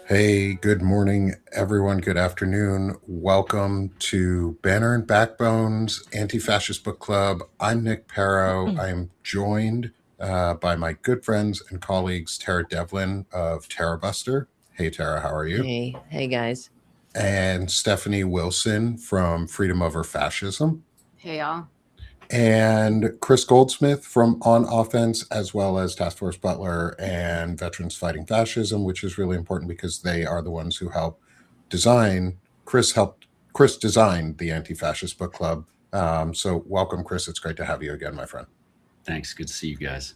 Hey, good morning, everyone. Good afternoon. Welcome to Banner and Backbones Anti-Fascist Book Club. I'm Nick Perro. I am joined by my good friends and colleagues, Tara Devlin of Tara Buster. Hey, Tara, how are you? Hey guys. And Stephanie Wilson from Freedom Over Fascism. Hey, y'all. And Chris Goldsmith from On Offense, as well as Task Force Butler and Veterans Fighting Fascism, which is really important because they are the ones who help design. Chris design the Anti-Fascist Book Club. So welcome, Chris. It's great to have you again, my friend. Thanks. Good to see you guys.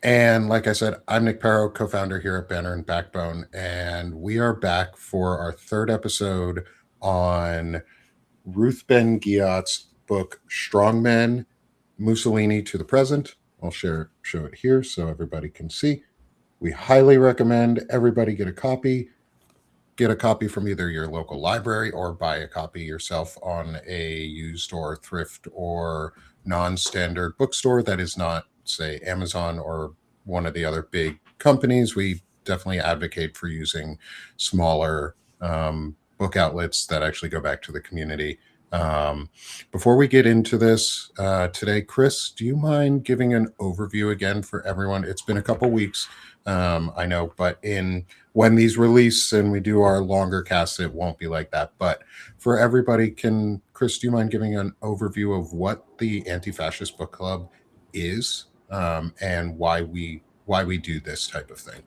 And like I said, I'm Nick Perro, co-founder here at Banner and Backbone, and we are back for our third episode on Ruth Ben Ghiat's book Strongmen, Mussolini to the Present. I'll show it here so everybody can see. We highly recommend everybody get a copy. Get a copy from either your local library or buy a copy yourself on a used or thrift or non-standard bookstore that is not, say, Amazon or one of the other big companies. We definitely advocate for using smaller book outlets that actually go back to the community. Before we get into this today, Chris, do you mind giving an overview again for everyone? It's been a couple weeks, I know, but when these release and we do our longer casts, it won't be like that. But for everybody, Chris, do you mind giving an overview of what the Anti-Fascist Book Club is and why we do this type of thing?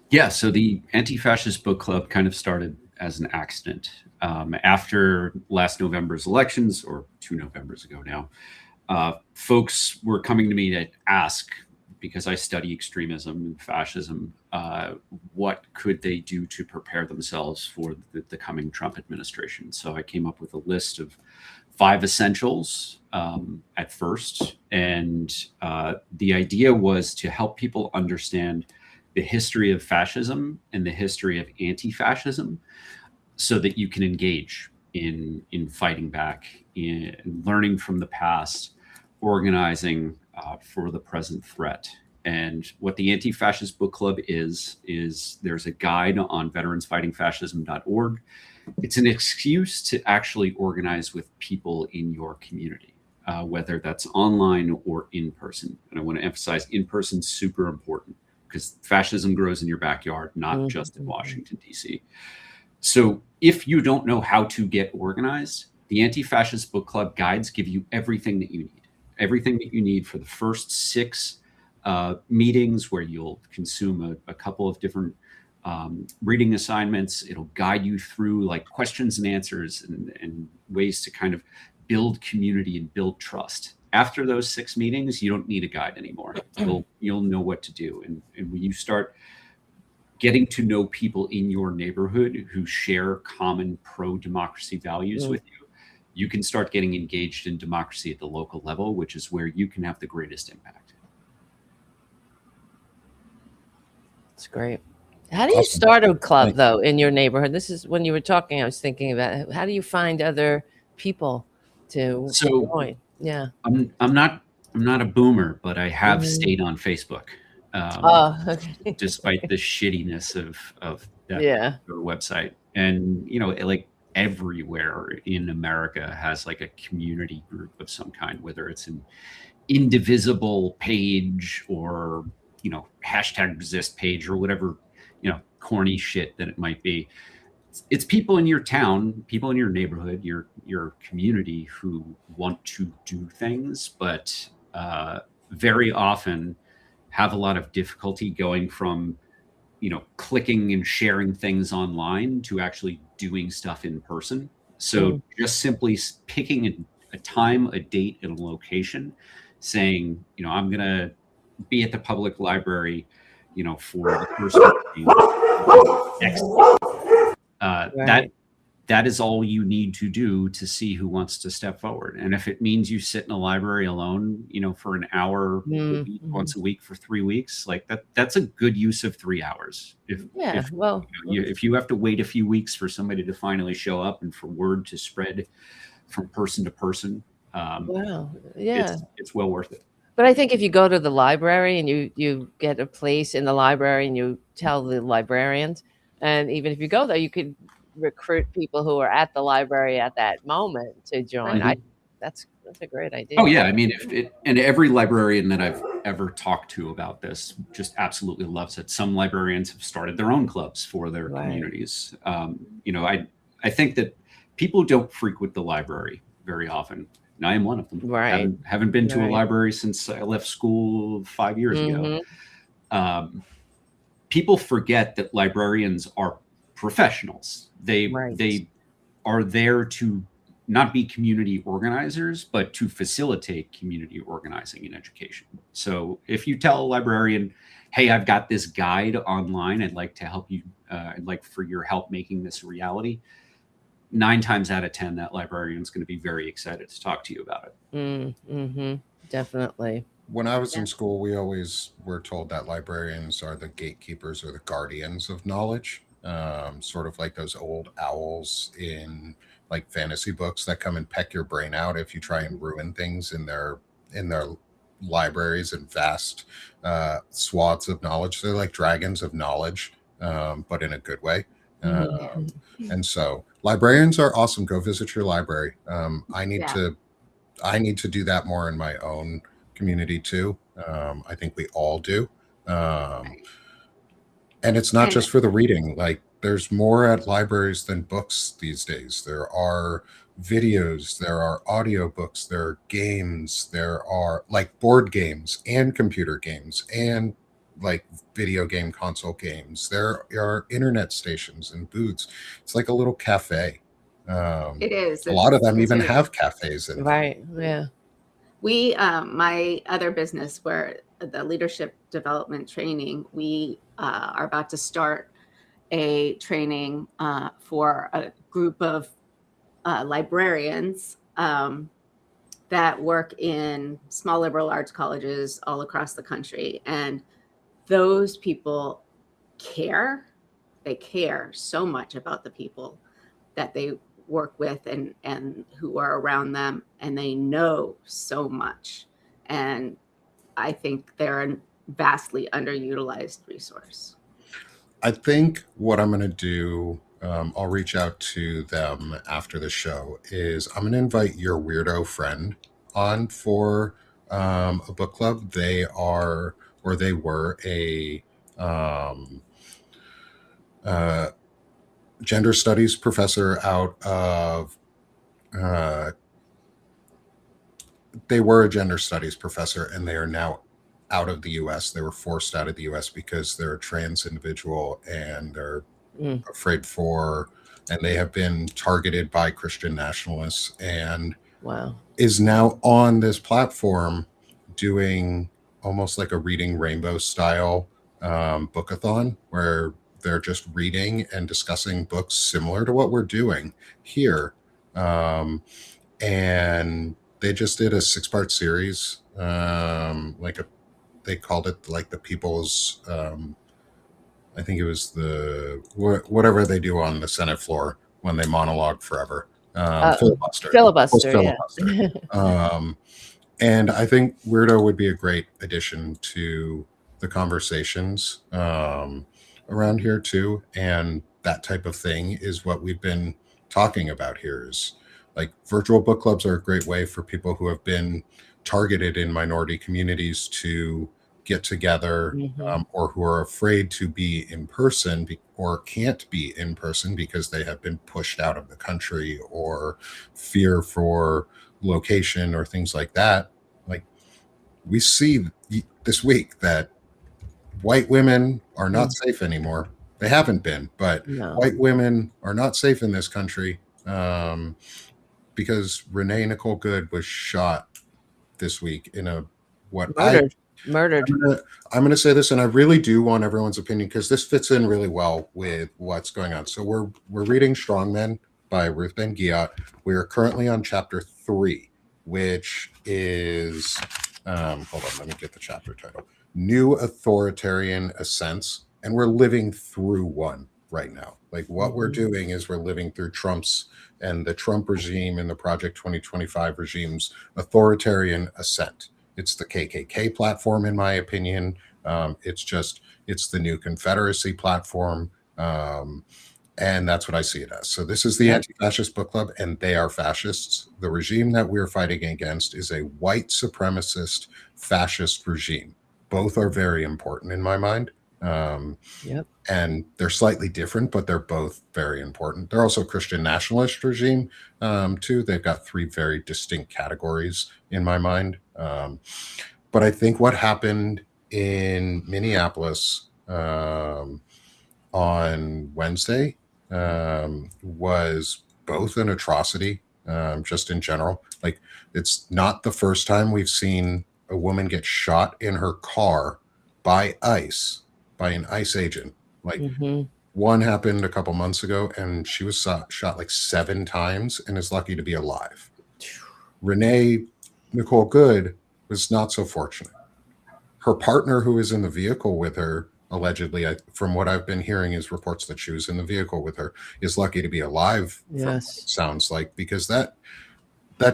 Yeah, so the Anti-Fascist Book Club kind of started as an accident. After last November's elections, or 2 Novembers ago now, folks were coming to me to ask, because I study extremism and fascism, what could they do to prepare themselves for the coming Trump administration? So I came up with a list of 5 essentials at first. And the idea was to help people understand the history of fascism and the history of anti-fascism so that you can engage in fighting back, in learning from the past, organizing for the present threat. And what the Anti-Fascist Book Club is there's a guide on veteransfightingfascism.org. It's an excuse to actually organize with people in your community, whether that's online or in person. And I want to emphasize in person, super important, because fascism grows in your backyard, not just in Washington, D.C. So if you don't know how to get organized, the Anti-Fascist Book Club guides give you everything that you need for the first 6 meetings, where you'll consume a couple of different reading assignments. It'll guide you through like questions and answers and ways to kind of build community and build trust. After those 6 meetings, you don't need a guide anymore. You'll know what to do. And when you start getting to know people in your neighborhood who share common pro-democracy values with you, you can start getting engaged in democracy at the local level, which is where you can have the greatest impact. That's great. How do you start a club, though, in your neighborhood? This is when you were talking, I was thinking about how do you find other people to join? Yeah. I'm not a boomer, but I have stayed on Facebook. Okay. Despite the shittiness of that website. And, like everywhere in America has like a community group of some kind, whether it's an indivisible page or, hashtag resist page or whatever, corny shit that it might be. It's people in your town, people in your neighborhood, your community who want to do things, but very often have a lot of difficulty going from, clicking and sharing things online to actually doing stuff in person. So just simply picking a time, a date, and a location, saying, I'm going to be at the public library, for the first next that is all you need to do to see who wants to step forward. And if it means you sit in a library alone, for an hour once a week for 3 weeks, like that's a good use of 3 hours. If you have to wait a few weeks for somebody to finally show up and for word to spread from person to person, it's well worth it. But I think if you go to the library and you get a place in the library and you tell the librarians, And even if you go there, you could recruit people who are at the library at that moment to join. Right. That's a great idea. Oh yeah, I mean, and every librarian that I've ever talked to about this just absolutely loves it. Some librarians have started their own clubs for their communities. I think that people don't frequent the library very often, and I am one of them. Right. Haven't been to a library since I left school 5 years ago. People forget that librarians are professionals. They are there to not be community organizers, but to facilitate community organizing in education. So if you tell a librarian, hey, I've got this guide online, I'd like to help you, I'd like for your help making this a reality, 9 times out of 10, that librarian is going to be very excited to talk to you about it. Definitely. When I was in school, we always were told that librarians are the gatekeepers or the guardians of knowledge, sort of like those old owls in like fantasy books that come and peck your brain out if you try and ruin things in their libraries and vast swaths of knowledge. They're like dragons of knowledge, but in a good way. And so librarians are awesome. Go visit your library. I need to do that more in my own community too. I think we all do. And it's not just for the reading. Like there's more at libraries than books these days. There are videos, there are audiobooks, there are games, there are like board games and computer games and like video game console games. There are internet stations and booths. It's like a little cafe. It is. A lot of them even have cafes in them. Right. Yeah. We, my other business where the leadership development training, we are about to start a training for a group of librarians that work in small liberal arts colleges all across the country. And those people care. They care so much about the people that they work with and who are around them, and they know so much. And I think they're a vastly underutilized resource. I think what I'm going to do, I'll reach out to them after the show, is I'm going to invite your weirdo friend on for a book club. They were a gender studies professor out of they were a gender studies professor, and they are now out of the US. They were forced out of the US because they're a trans individual and they're afraid for, and they have been targeted by Christian nationalists, and is now on this platform doing almost like a Reading Rainbow style bookathon where they're just reading and discussing books similar to what we're doing here. And they just did a 6-part series, they called it like the people's, I think it was whatever they do on the Senate floor when they monologue forever. Filibuster. And I think Weirdo would be a great addition to the conversations around here too. And that type of thing is what we've been talking about here, is like virtual book clubs are a great way for people who have been targeted in minority communities to get together, or who are afraid to be in person or can't be in person because they have been pushed out of the country or fear for location or things like that. Like we see this week that white women are not safe anymore. They haven't been, but white women are not safe in this country because Renee Nicole Good was shot this week in a murdered. I'm going to say this, and I really do want everyone's opinion because this fits in really well with what's going on. So we're reading Strongmen by Ruth Ben-Ghiat. We are currently on chapter 3, which is hold on, let me get the chapter title. New Authoritarian Ascents, and we're living through one right now. Like what we're doing is we're living through Trump's and the Trump regime and the Project 2025 regime's authoritarian ascent. It's the KKK platform, in my opinion. It's the new Confederacy platform. And that's what I see it as. So this is the Anti-Fascist Book Club, and they are fascists. The regime that we're fighting against is a white supremacist fascist regime. Both are very important in my mind. And they're slightly different, but they're both very important. They're also a Christian nationalist regime, too. They've got 3 very distinct categories in my mind. But I think what happened in Minneapolis on Wednesday was both an atrocity, just in general. Like, it's not the first time we've seen a woman get shot in her car by ICE, by an ICE agent. Like, one happened a couple months ago, and she was shot like 7 times and is lucky to be alive. Renee Nicole Good was not so fortunate. Her partner, who was in the vehicle with her, allegedly, from what I've been hearing, is reports that she was in the vehicle with her, is lucky to be alive. Yes, it sounds like, because that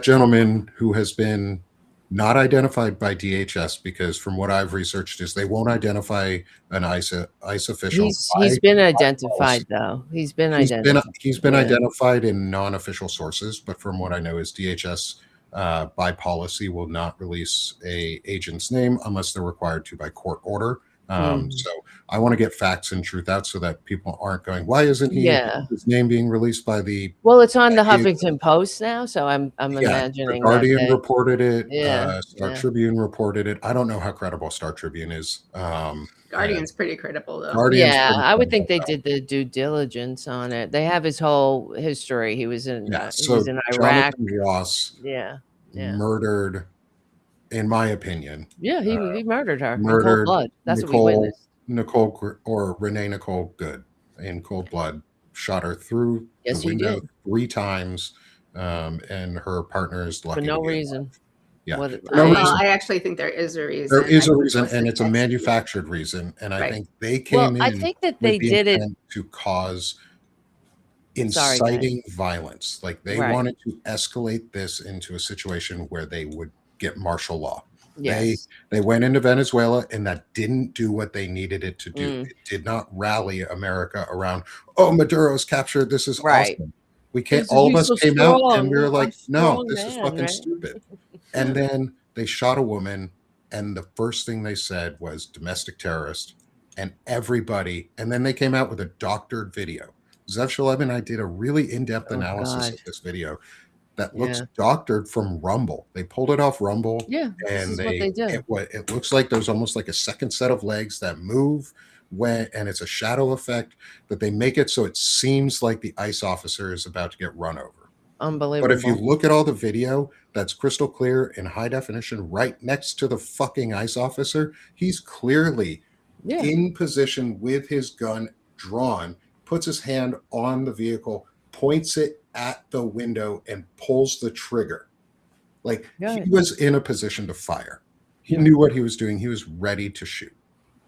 gentleman, who has been not identified by DHS, because from what I've researched is they won't identify an ICE official. He's been identified, though. He's been identified in non-official sources, but from what I know is DHS by policy will not release a agent's name unless they're required to by court order. So I want to get facts and truth out so that people aren't going, why isn't his name being released by the... Well, it's on the Huffington Post now, so I'm imagining the Guardian reported it. Star Yeah. Tribune reported it. I don't know how credible Star Tribune is. Guardian's pretty credible, though. I would think they did the due diligence on it. They have his whole history. He was in Iraq. Jonathan Ross murdered, in my opinion. Yeah, he murdered her. Murdered in cold blood. That's what we witnessed. Renee Nicole Good in cold blood. Shot her through the window he did. 3 times, and her partner is lucky. For no reason. Yeah. I actually think there is a reason. There is a reason, and it's a manufactured reason. And I think they came in. I think that they did it to cause inciting violence. Like, they wanted to escalate this into a situation where they would get martial law. Yes. They went into Venezuela, and that didn't do what they needed it to do. It did not rally America around, oh, Maduro's captured. This is awesome. We can't. All of us came out and we were like, no, this is fucking stupid. And then they shot a woman, and the first thing they said was domestic terrorist, and everybody. And then they came out with a doctored video. Zev Shalem and I did a really in-depth analysis of this video that looks doctored from Rumble. They pulled it off Rumble. Yeah, and what they do. It looks like there's almost like a second set of legs that move and it's a shadow effect, but they make it so it seems like the ICE officer is about to get run over. Unbelievable. But if you look at all the video, that's crystal clear in high definition right next to the fucking ICE officer. He's clearly in position with his gun drawn, puts his hand on the vehicle, points it at the window, and pulls the trigger. Like, he was in a position to fire. He knew what he was doing. He was ready to shoot.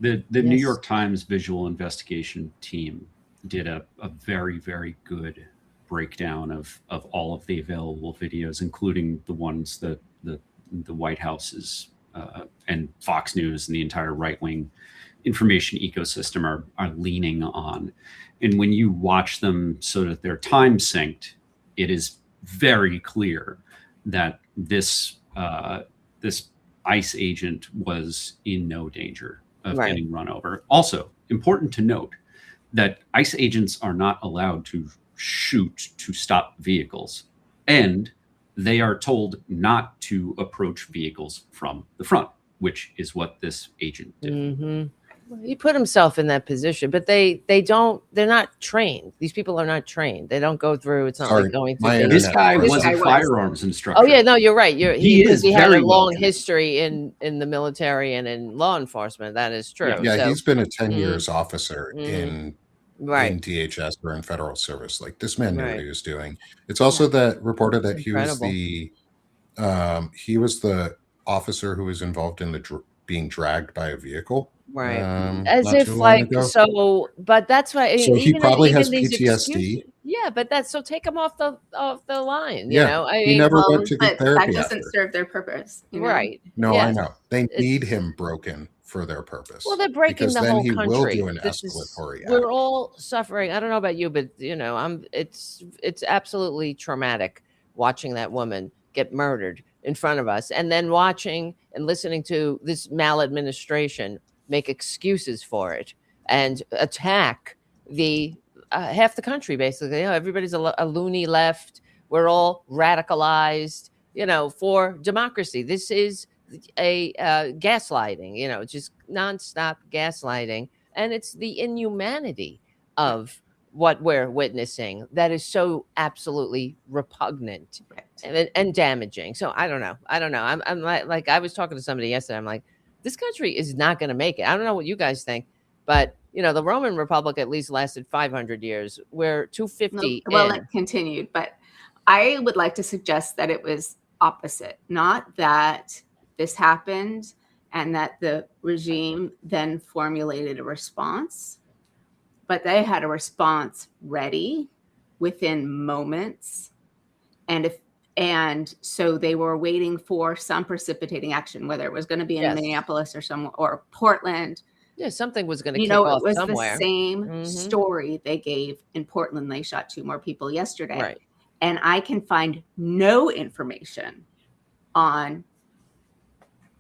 The New York Times visual investigation team did a very, very good breakdown of all of the available videos, including the ones that the White House's and Fox News and the entire right-wing information ecosystem are leaning on. And when you watch them so that they're time synced, it is very clear that this ICE agent was in no danger of getting run over. Also, important to note that ICE agents are not allowed to shoot to stop vehicles, and they are told not to approach vehicles from the front, which is what this agent did. He put himself in that position, but they're not trained. These people are not trained. They don't go through. It's not like going through. This guy was a firearms instructor. Oh yeah, no, you're right. He had a long well history in the military and in law enforcement. That is true. Yeah, he's been a 10 years officer in DHS or in federal service. Like, this man knew what he was doing. It's also that reported that he was the officer who was involved in the being dragged by a vehicle. Right. As if like so, but that's why. So he probably has PTSD. Yeah, but so take him off the line. You know, he never went to get therapy. That doesn't serve their purpose. Right. No, I know. They need him broken for their purpose. Well, they're breaking because the then whole he will country. do an This escalatory act. we're all suffering. I don't know about you, but it's absolutely traumatic watching that woman get murdered in front of us, and then watching and listening to this maladministration make excuses for it and attack the half the country. Basically, everybody's a loony left. We're all radicalized, for democracy. This is a gaslighting, just nonstop gaslighting, and it's the inhumanity of what we're witnessing that is so absolutely repugnant and damaging. So I don't know. I'm like I was talking to somebody yesterday. I'm like, this country is not going to make it. I don't know what you guys think, but the Roman Republic at least lasted 500 years. We're 250. Well, it continued, but I would like to suggest that it was opposite. Not that this happened and that the regime then formulated a response, but they had a response ready within moments. And so they were waiting for some precipitating action, whether it was going to be in Minneapolis or Portland. Yeah, something was going to kick off somewhere. It was the same story they gave in Portland. They shot 2 more people yesterday. Right. And I can find no information on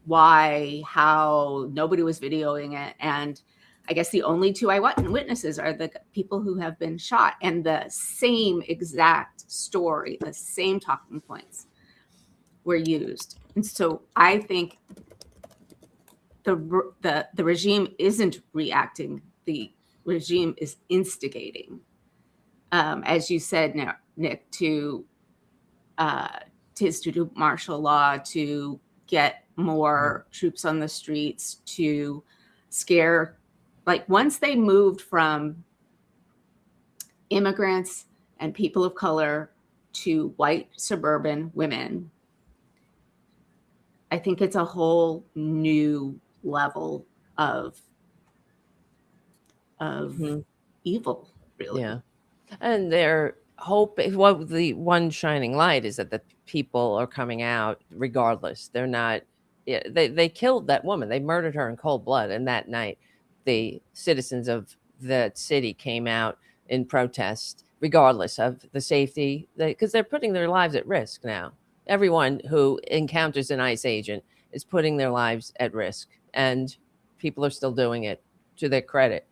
why, how, nobody was videoing it. And I guess the only 2 eyewitnesses are the people who have been shot, and the same exact story, the same talking points were used. And so I think the regime isn't reacting. The regime is instigating, as you said, Nick, to do martial law, to get more troops on the streets, to scare. Like, once they moved from immigrants and people of color to white suburban women, I think it's a whole new level of evil, really. Yeah. And their hope, the one shining light is that the people are coming out regardless. They're not, they killed that woman. They murdered her in cold blood. And that night, the citizens of the city came out in protest, regardless of the safety, because they're putting their lives at risk now. Everyone who encounters an ICE agent is putting their lives at risk, and people are still doing it, to their credit.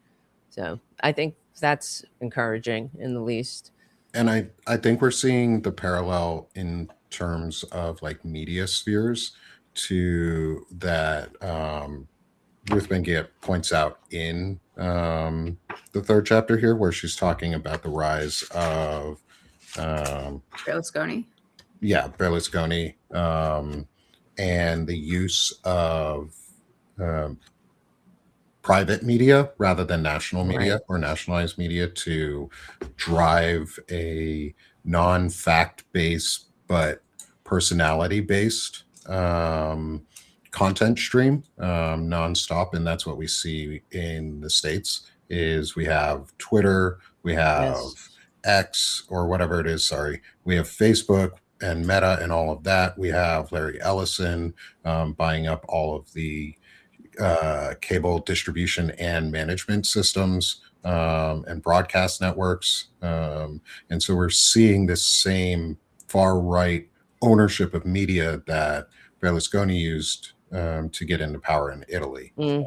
So I think that's encouraging, in the least. And I think we're seeing the parallel in terms of like media spheres to that Ruth Ben-Ghiat points out in the 3rd chapter here, where she's talking about the rise of Berlusconi. Yeah, Berlusconi, and the use of private media rather than national media or nationalized media to drive a non-fact-based but personality-based content stream nonstop. And that's what we see in the States. Is we have Twitter, we have X, or whatever it is, sorry, we have Facebook and Meta and all of that. We have Larry Ellison buying up all of the cable distribution and management systems and broadcast networks. And so we're seeing this same far right ownership of media that Berlusconi used to get into power in Italy. And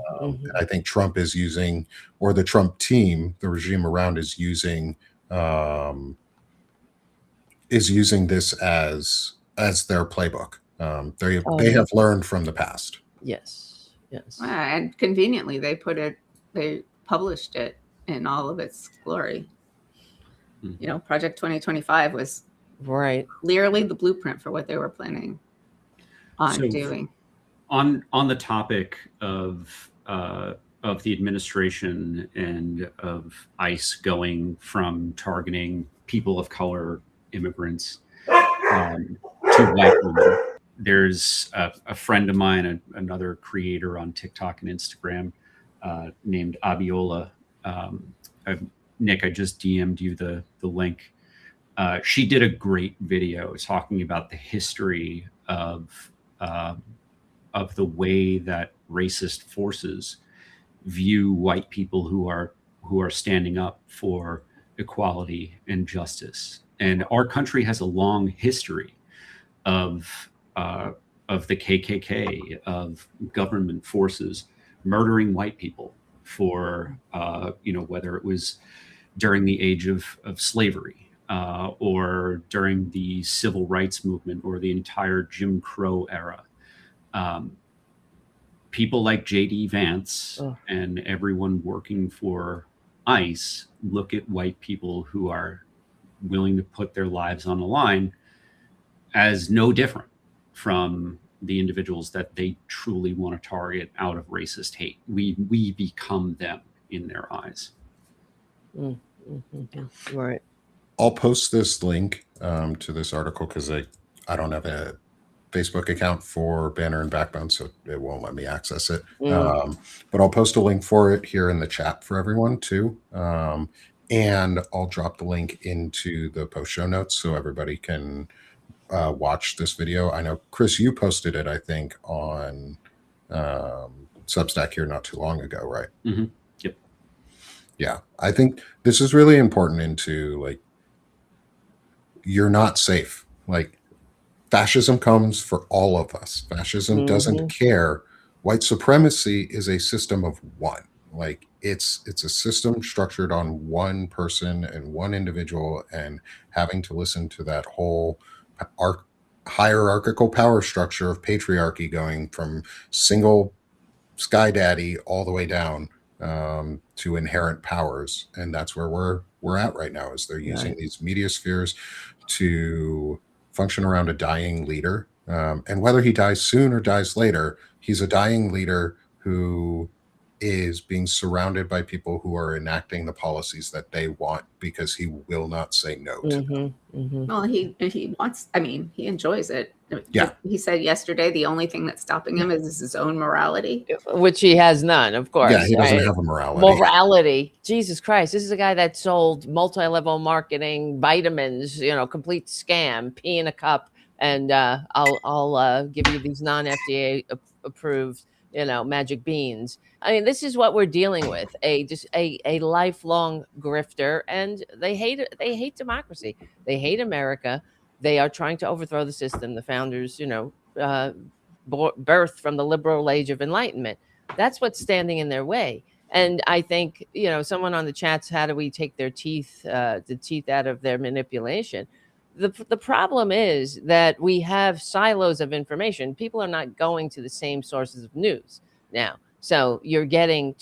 I think Trump is using, or the Trump team, the regime around, is using this as their playbook. They have learned from the past. Yes. And conveniently, they published it in all of its glory. Project 2025 was clearly the blueprint for what they were planning on doing. On the topic of the administration and of ICE going from targeting people of color, immigrants, to white women, there's a friend of mine, another creator on TikTok and Instagram, named Abiola. Nick, I just DM'd you the link. She did a great video talking about the history of the way that racist forces view white people who are standing up for equality and justice. And our country has a long history of the KKK, of government forces murdering white people for whether it was during the age of slavery or during the civil rights movement or the entire Jim Crow era. People like J.D. Vance and everyone working for ICE look at white people who are willing to put their lives on the line as no different from the individuals that they truly want to target out of racist hate. We become them in their eyes. Mm-hmm. Right. I'll post this link to this article because I don't have a Facebook account for Banner and Backbone, so it won't let me access it. But I'll post a link for it here in the chat for everyone too. And I'll drop the link into the post show notes so everybody can watch this video. I know, Chris, you posted it, I think, on Substack here not too long ago, right? Mm-hmm. Yep. Yeah, I think this is really important into, like, you're not safe. Like, fascism comes for all of us. Fascism doesn't care. White supremacy is a system of one. Like, it's a system structured on one person and one individual, and having to listen to that whole hierarchical power structure of patriarchy going from single sky daddy all the way down to inherent powers. And that's where we're at right now, is they're using these media spheres to function around a dying leader. And whether he dies soon or dies later, he's a dying leader who is being surrounded by people who are enacting the policies that they want because he will not say no to them. Well, he wants, I mean, he enjoys it. Yeah. He said yesterday the only thing that's stopping him is his own morality. Which he has none, of course. Yeah, he doesn't right? have a morality. Morality. Jesus Christ. This is a guy that sold multi-level marketing, vitamins, complete scam, pee in a cup, and I'll give you these non-FDA approved, magic beans. I mean, this is what we're dealing with, a lifelong grifter, and they hate democracy. They hate America. They are trying to overthrow the system. The founders, birthed from the liberal age of enlightenment. That's what's standing in their way. And I think, someone on the chats, how do we take the teeth out of their manipulation? The problem is that we have silos of information. People are not going to the same sources of news now. So you're getting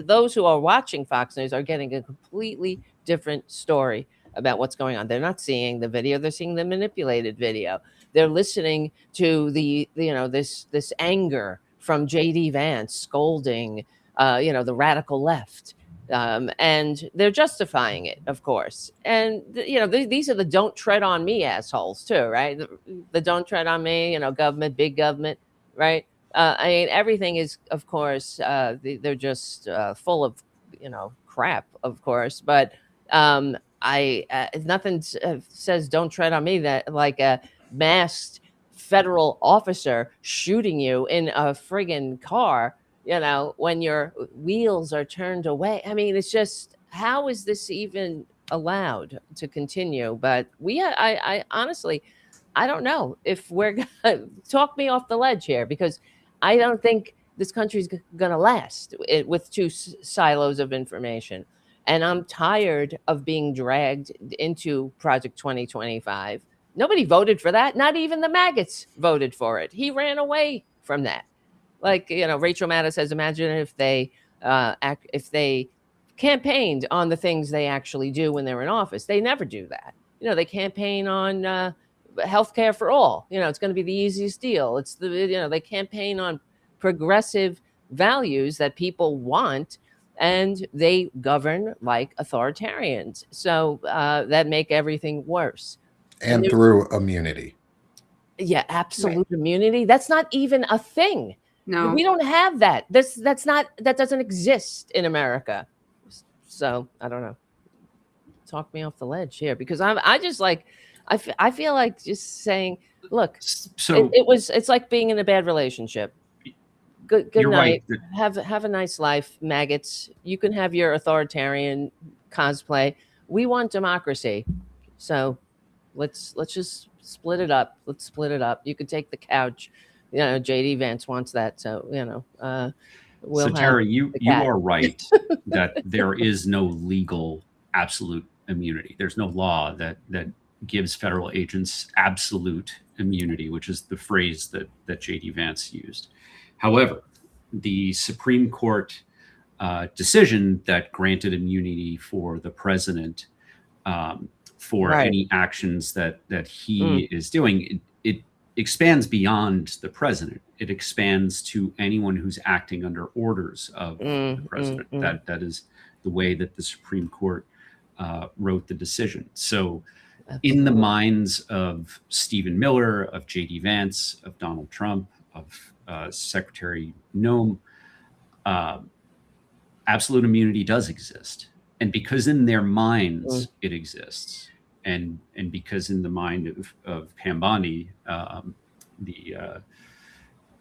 those who are watching Fox News are getting a completely different story about what's going on. They're not seeing the video; they're seeing the manipulated video. They're listening to this anger from J.D. Vance scolding, the radical left, and they're justifying it, of course. And these are the "don't tread on me" assholes too, right? The "don't tread on me," government, big government, right? I mean, everything is, of course, they're just full of, crap, of course. But nothing says "don't tread on me" that like a masked federal officer shooting you in a friggin' car, when your wheels are turned away. I mean, it's just, how is this even allowed to continue? But I honestly, I don't know if we're gonna talk me off the ledge here, because I don't think this country's going to last with two silos of information. And I'm tired of being dragged into Project 2025. Nobody voted for that. Not even the maggots voted for it. He ran away from that. Like, Rachel Maddow says, imagine if they campaigned on the things they actually do when they're in office. They never do that. They campaign on healthcare for all. It's going to be the easiest deal. It's they campaign on progressive values that people want, and they govern like authoritarians. So that make everything worse. And through immunity. Yeah, absolute immunity. That's not even a thing. No, we don't have that. That doesn't exist in America. So I don't know. Talk me off the ledge here, because I feel like just saying, look, so it's like being in a bad relationship. Good You're night. right. Have a nice life, maggots. You can have your authoritarian cosplay. We want democracy. So let's just split it up. Let's split it up. You could take the couch. You know, JD Vance wants that. So, you know, we'll So have Tara, you the cat. are right that there is no legal absolute immunity. There's no law that gives federal agents absolute immunity, which is the phrase that JD Vance used. However, the Supreme Court decision that granted immunity for the president for Right. any actions that he is doing, it expands beyond the president. It expands to anyone who's acting under orders of the president. That is the way that the Supreme Court wrote the decision. So in the minds of Stephen Miller, of J.D. Vance, of Donald Trump, of Secretary Noem, absolute immunity does exist. And because in their minds it exists, and because in the mind of Pam Bondi,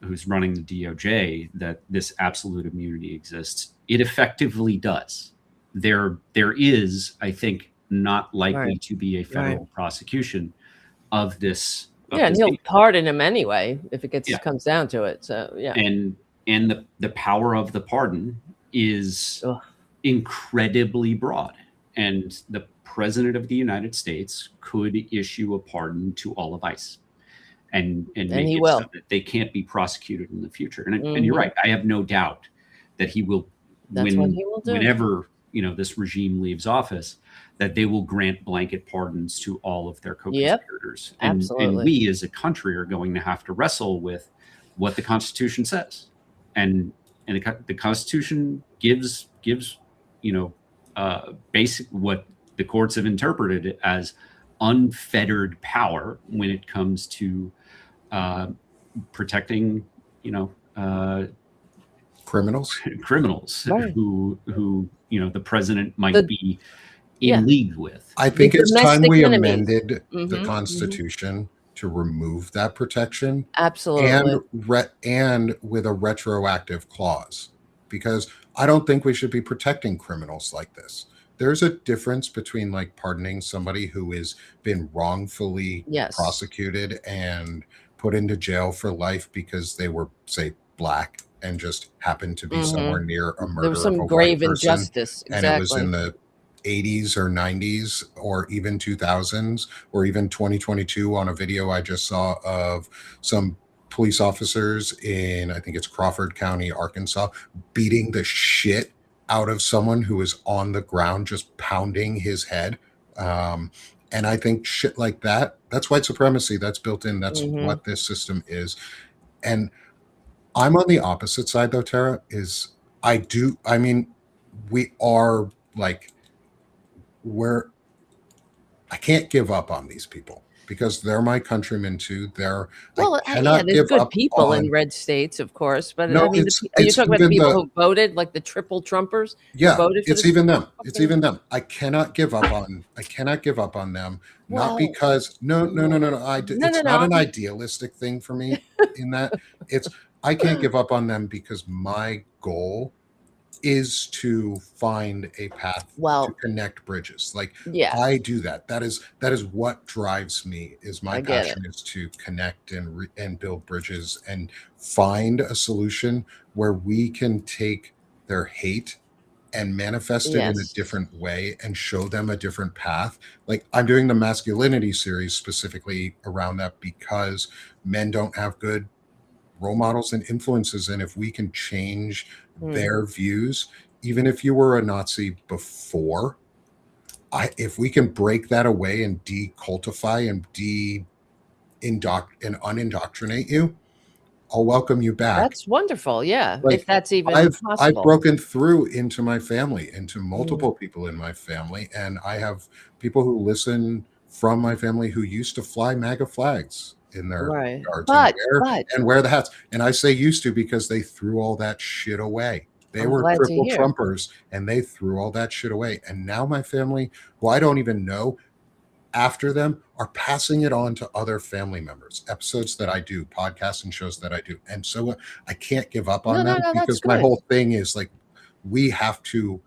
who's running the DOJ, that this absolute immunity exists, it effectively does. There is, I think, not likely to be a federal prosecution of this. And he'll pardon him anyway if it comes down to it. So and the power of the pardon is incredibly broad, and the president of the United States could issue a pardon to all of ICE, and make it so that they can't be prosecuted in the future. And you're right. I have no doubt that he will. That's what he will do. Whenever this regime leaves office, that they will grant blanket pardons to all of their co-conspirators. And we as a country are going to have to wrestle with what the Constitution says. And the Constitution gives basic what the courts have interpreted as unfettered power when it comes to protecting criminals who the president might be in league with. I think it's time we amended the Constitution to remove that protection. Absolutely. And with a retroactive clause, because I don't think we should be protecting criminals like this. There's a difference between like pardoning somebody who has been wrongfully prosecuted and put into jail for life because they were, say, black and just happened to be somewhere near a murder. There was some grave injustice. And it was in the 80s or 90s or even 2000s or even 2022 on a video I just saw of some police officers in, I think it's Crawford County, Arkansas, beating the shit out of someone who is on the ground, just pounding his head. And I think shit like that, that's white supremacy. That's built in. That's what this system is. And I'm on the opposite side though, Tara, we are like, I can't give up on these people because they're my countrymen too. There's good people in red states, of course, but no, are you talking about the people who voted, like the triple Trumpers? Yeah, it's even them. It's even them. I cannot give up on them. Not because no. It's not an idealistic thing for me in that. I can't give up on them because my goal is to find a path to connect bridges. Like I do that. That is what drives me. Is my passion is to connect and build bridges and find a solution where we can take their hate and manifest it in a different way and show them a different path. Like I'm doing the masculinity series specifically around that because men don't have good role models and influences, and if we can change their views, even if you were a Nazi before, if we can break that away and decultify and unindoctrinate you, I'll welcome you back. That's wonderful. Yeah, like, if that's even possible. I've broken through into my family, into multiple people in my family, and I have people who listen from my family who used to fly MAGA flags in their yards and wear the hats. And I say used to because they threw all that shit away. They were triple Trumpers and they threw all that shit away. And now my family, who I don't even know, after them are passing it on to other family members. Episodes that I do, podcasts and shows that I do. And so I can't give up on them No, that's because my good. whole thing is like we have to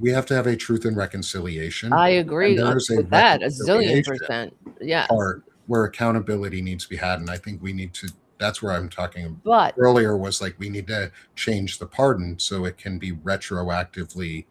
have a truth and reconciliation. I And agree there is a with that, a zillion reconciliation percent. Yeah. part where accountability needs to be had. And I think we need to, that's where I'm talking But earlier was like, we need to change the pardon so it can be retroactively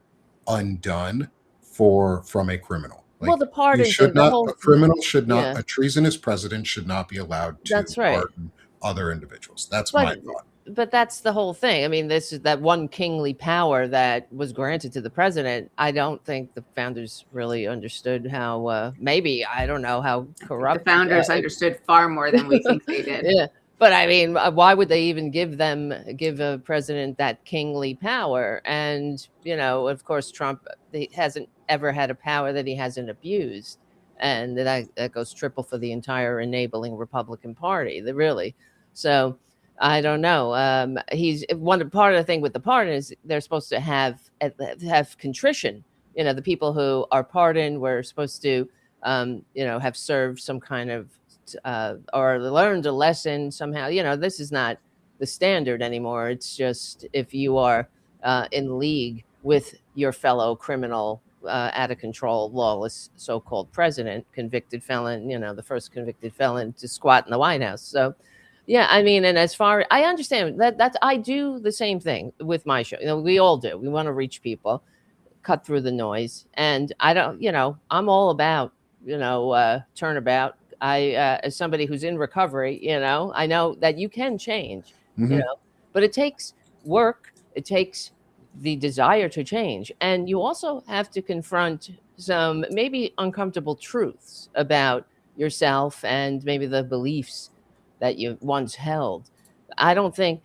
undone from a criminal. Like, well, the pardon thing, should the not, whole a criminal should not, yeah, a treasonous president should not be allowed to that's right. pardon other individuals. That's my But thought. but that's the whole thing. I mean, this is that one kingly power that was granted to the president. I don't think the founders really understood how. Maybe I don't know how corrupt The founders understood far more than we think they did. Yeah, but I mean, why would they even give a president that kingly power? And of course, Trump he hasn't ever had a power that he hasn't abused, and that goes triple for the entire enabling Republican Party. Really, so. I don't know. He's part of the thing with the pardon is they're supposed to have contrition. The people who are pardoned were supposed to, have served some kind of or learned a lesson somehow. This is not the standard anymore. It's just if you are in league with your fellow criminal, out of control, lawless so-called president, convicted felon, the first convicted felon to squat in the White House. So. Yeah, I mean, and as far I understand that's I do the same thing with my show. We all do. We want to reach people, cut through the noise, and I don't. I'm all about turnabout. As somebody who's in recovery, I know that you can change. Mhm. But it takes work. It takes the desire to change, and you also have to confront some maybe uncomfortable truths about yourself and maybe the beliefs that you once held. I don't think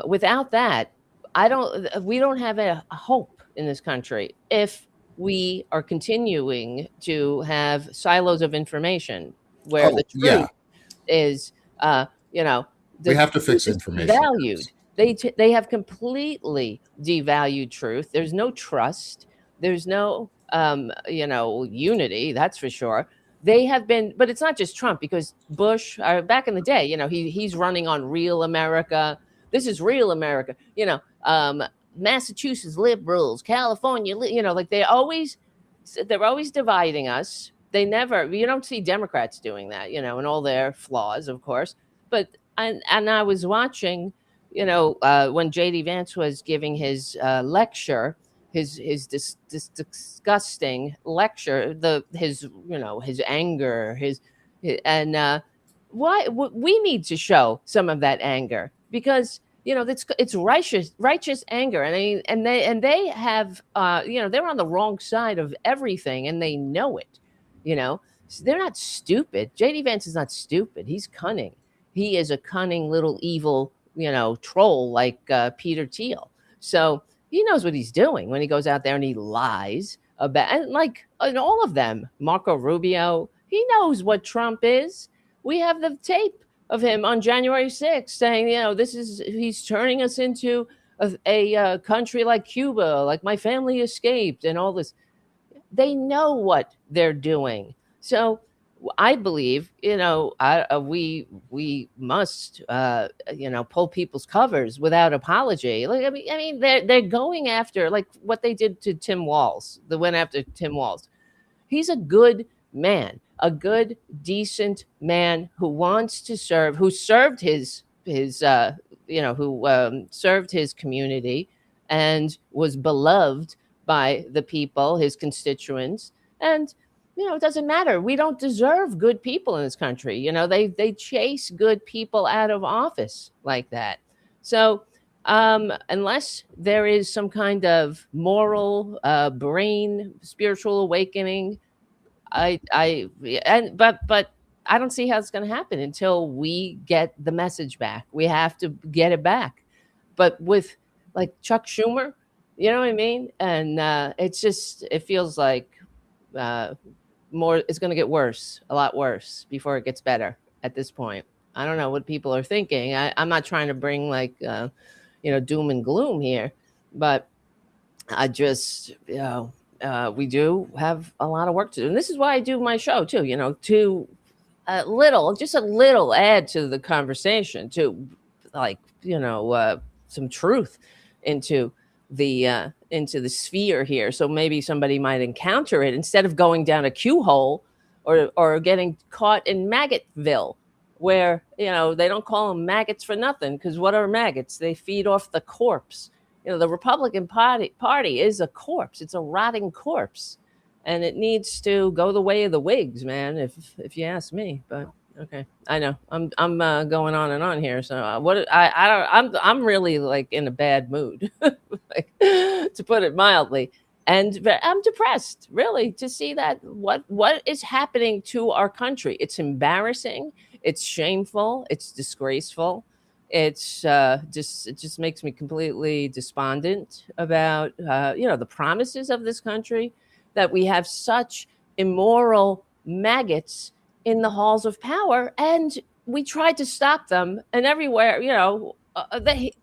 without that, we don't have a hope in this country if we are continuing to have silos of information where the truth is, we have to fix information. Devalued. They have completely devalued truth. There's no trust. There's no unity. That's for sure. They have been, but it's not just Trump because Bush, back in the day, he's running on Real America. This is Real America. Massachusetts liberals, California, like they're always dividing us. They never, you don't see Democrats doing that, and all their flaws, of course. But and I was watching, when JD Vance was giving his lecture. His disgusting lecture, his anger, why we need to show some of that anger because it's righteous anger, and they have they're on the wrong side of everything and they know it. So they're not stupid. JD Vance is not stupid. He's cunning. He is a cunning little evil troll like Peter Thiel. So he knows what he's doing when he goes out there and he lies about, and all of them, Marco Rubio, he knows what Trump is. We have the tape of him on January 6th saying, he's turning us into a country like Cuba, like my family escaped and all this. They know what they're doing. So I believe, we must, pull people's covers without apology. Like, I mean, they're going after like what they did to Tim Walz. They went after Tim Walz. He's a good man, a good, decent man who wants to serve, who served served his community and was beloved by the people, his constituents, and. It doesn't matter. We don't deserve good people in this country. They chase good people out of office like that. So unless there is some kind of moral brain, spiritual awakening, but I don't see how it's going to happen until we get the message back. We have to get it back. But with like Chuck Schumer, you know what I mean? And it feels like it's going to get worse, a lot worse before it gets better at this point. I don't know what people are thinking. I'm not trying to bring like, doom and gloom here, but I just, we do have a lot of work to do. And this is why I do my show too, to just a little add to the conversation, to like, some truth into the sphere here. So maybe somebody might encounter it instead of going down a Q hole or getting caught in Maggotville, where, they don't call them maggots for nothing, because what are maggots? They feed off the corpse. The Republican Party is a corpse. It's a rotting corpse, and it needs to go the way of the Whigs, man, if you ask me. But okay, I know I'm going on and on here. So I'm really like in a bad mood, like, to put it mildly. And I'm depressed, really, to see that what is happening to our country. It's embarrassing. It's shameful. It's disgraceful. It just makes me completely despondent about the promises of this country, that we have such immoral maggots in the halls of power, and we tried to stop them. And everywhere,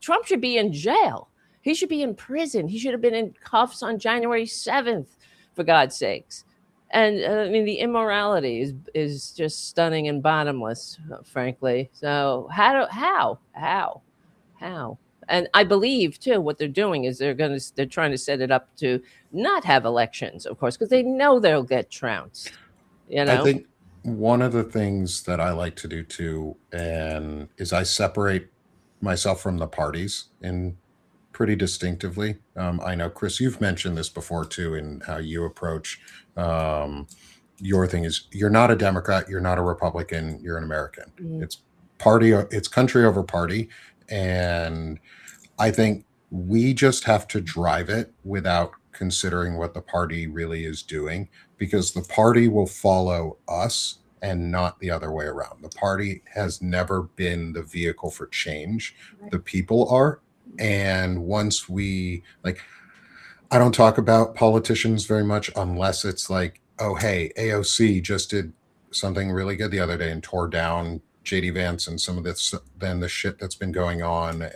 Trump should be in jail. He should be in prison. He should have been in cuffs on January 7th, for God's sakes. And the immorality is just stunning and bottomless, frankly. So how? And I believe too, what they're doing is they're trying to set it up to not have elections, of course, because they know they'll get trounced. I think one of the things that I like to do too, is I separate myself from the parties in pretty distinctively. I know, Chris, you've mentioned this before too, in how you approach your thing is, you're not a Democrat, you're not a Republican, you're an American. Mm. It's country over party. And I think we just have to drive it without considering what the party really is doing, because the party will follow us and not the other way around. The party has never been the vehicle for change. Right. The people are. And once I don't talk about politicians very much unless it's like, oh, hey, AOC just did something really good the other day and tore down JD Vance and some of this, then the shit that's been going on,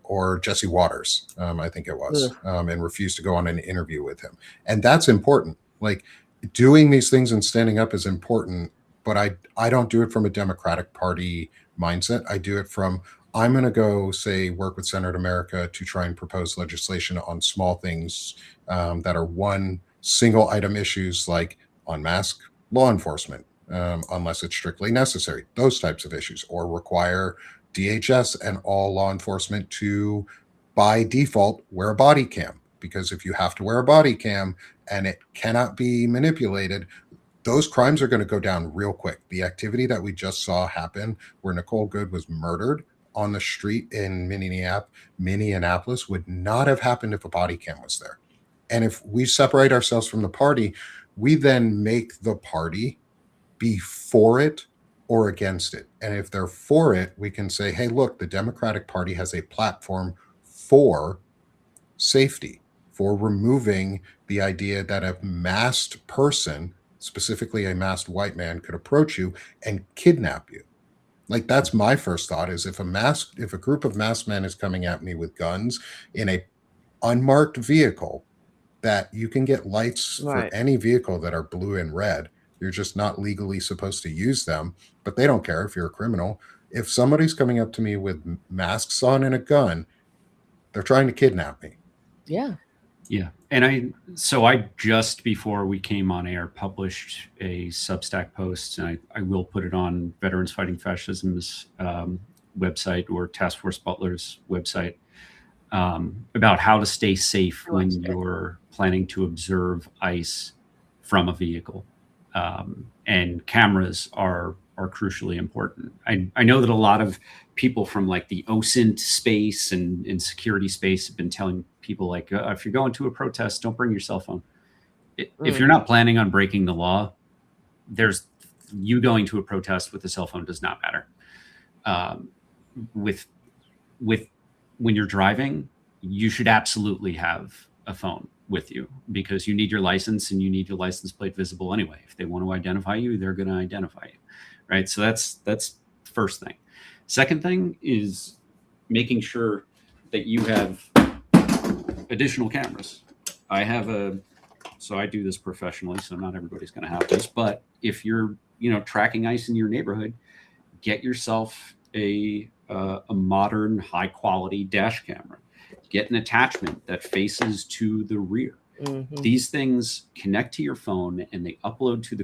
or Jesse Waters, I think it was, and refused to go on an interview with him. And that's important. Like, doing these things and standing up is important, but I don't do it from a Democratic Party mindset. I do it from, I'm going to go, say, work with Senate America to try and propose legislation on small things that are one single item issues, like unmask law enforcement, unless it's strictly necessary, those types of issues, or require DHS and all law enforcement to, by default, wear a body cam. Because if you have to wear a body cam and it cannot be manipulated, those crimes are going to go down real quick. The activity that we just saw happen, where Nicole Good was murdered on the street in Minneapolis, would not have happened if a body cam was there. And if we separate ourselves from the party, we then make the party be for it or against it. And if they're for it, we can say, hey, look, the Democratic Party has a platform for safety, for removing the idea that a masked person, specifically a masked white man, could approach you and kidnap you. Like, that's my first thought, is if a group of masked men is coming at me with guns in a unmarked vehicle, that you can get lights Right. for any vehicle that are blue and red. You're just not legally supposed to use them, but they don't care if you're a criminal. If somebody's coming up to me with masks on and a gun, they're trying to kidnap me. Yeah. Yeah. And I just before we came on air published a Substack post, and I will put it on Veterans Fighting Fascism's website, or Task Force Butler's website, about how to stay safe when you're planning to observe ICE from a vehicle. And cameras are crucially important. I know that a lot of people from like the OSINT space and security space have been telling people, like, if you're going to a protest, don't bring your cell phone. If you're not planning on breaking the law, you going to a protest with a cell phone does not matter. With when you're driving, you should absolutely have a phone with you, because you need your license, and you need your license plate visible anyway. If they want to identify you, they're going to identify you, right? So that's first thing. Second thing is making sure that you have additional cameras. I have a So I do this professionally, so not everybody's going to have this. But if you're, tracking ice in your neighborhood, get yourself a modern, high quality dash camera. Get an attachment that faces to the rear. Mhm. These things connect to your phone and they upload to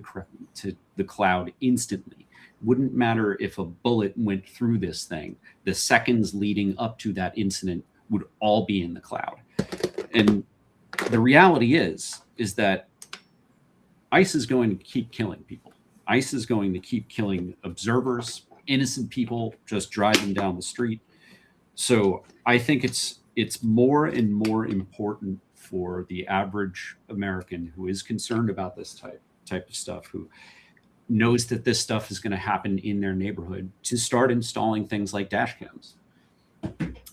the cloud instantly. Wouldn't matter if a bullet went through this thing. The seconds leading up to that incident would all be in the cloud. And the reality is that ICE is going to keep killing people. ICE is going to keep killing observers, innocent people just driving down the street. So I think it's more and more important for the average American who is concerned about this type of stuff, who knows that this stuff is going to happen in their neighborhood, to start installing things like dash cams.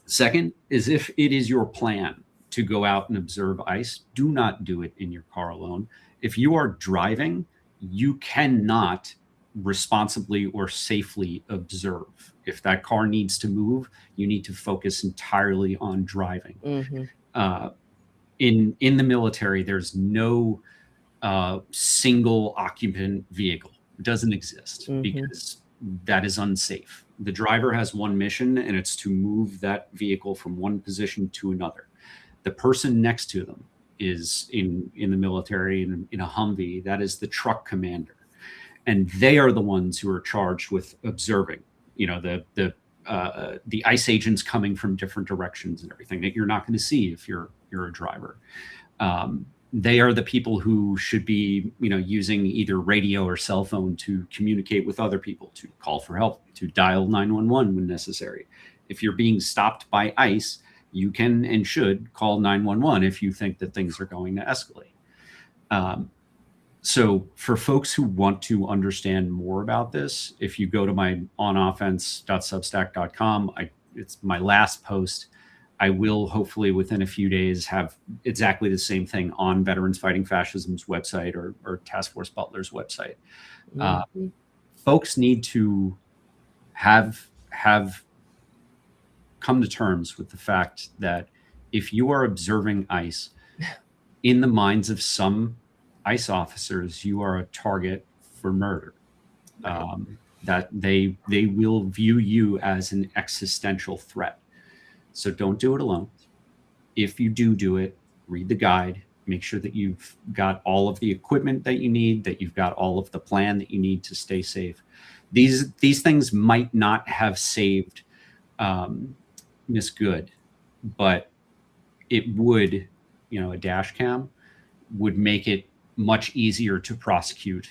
Second is, if it is your plan to go out and observe ICE, do not do it in your car alone. If you are driving, you cannot responsibly or safely observe. If that car needs to move, you need to focus entirely on driving. Mhm. In the military, there's no single occupant vehicle. It doesn't exist Mhm. because that is unsafe. The driver has one mission, and it's to move that vehicle from one position to another. The person next to them is in the military, in a Humvee, that is the truck commander. And they are the ones who are charged with observing, the ICE agents coming from different directions and everything that you're not going to see if you're a driver. They are the people who should be, using either radio or cell phone to communicate with other people, to call for help, to dial 911 when necessary. If you're being stopped by ICE, you can and should call 911 if you think that things are going to escalate. So for folks who want to understand more about this, if you go to my onoffense.substack.com, it's my last post. I will hopefully within a few days have exactly the same thing on Veterans Fighting Fascism's website or Task Force Butler's website. Mhm. Folks need to have come to terms with the fact that if you are observing ICE, in the minds of some ICE officers, you are a target for murder. That they will view you as an existential threat. So don't do it alone. If you do it, read the guide, make sure that you've got all of the equipment that you need, that you've got all of the plan that you need to stay safe. These things might not have saved Miss Good, but it would, a dash cam would make it much easier to prosecute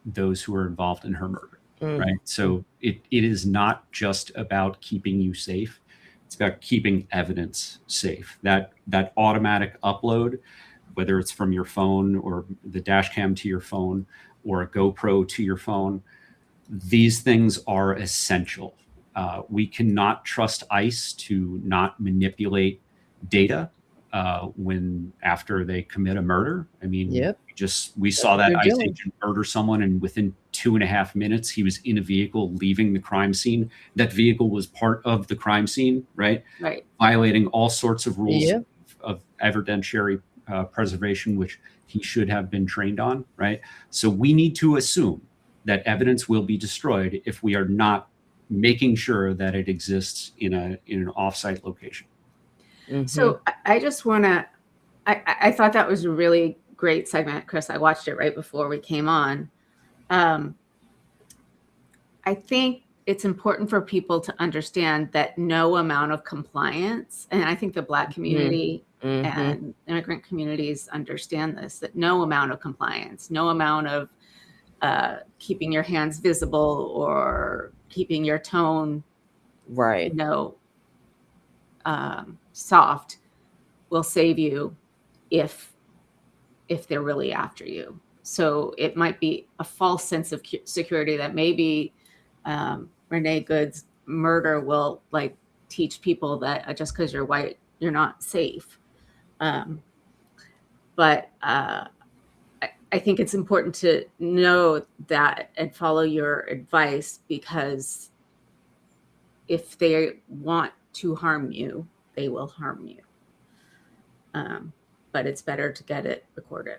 those who are involved in her murder. Mhm. Right. So it is not just about keeping you safe. It's about keeping evidence safe. That automatic upload, whether it's from your phone or the dash cam to your phone or a GoPro to your phone, these things are essential. We cannot trust ICE to not manipulate data when after they commit a murder. I mean, Yep. we saw that they're ICE doing. agent murder someone, and within 2.5 minutes, he was in a vehicle leaving the crime scene. That vehicle was part of the crime scene, right? Right. Violating all sorts of rules Yep. of evidentiary preservation, which he should have been trained on, right? So we need to assume that evidence will be destroyed if we are not making sure that it exists in an offsite location. Mhm. So I just want to, I thought that was a really great segment, Chris. I watched it right before we came on. I think it's important for people to understand that no amount of compliance, and I think the Black community Mhm. and immigrant communities understand this, that no amount of compliance, no amount of keeping your hands visible or keeping your tone, Right. soft will save you if they're really after you. So it might be a false sense of security that maybe Renee Good's murder will teach people that just because you're white, you're not safe. But I think it's important to know that and follow your advice, because if they want to harm you, they will harm you. But but it's better to get it recorded.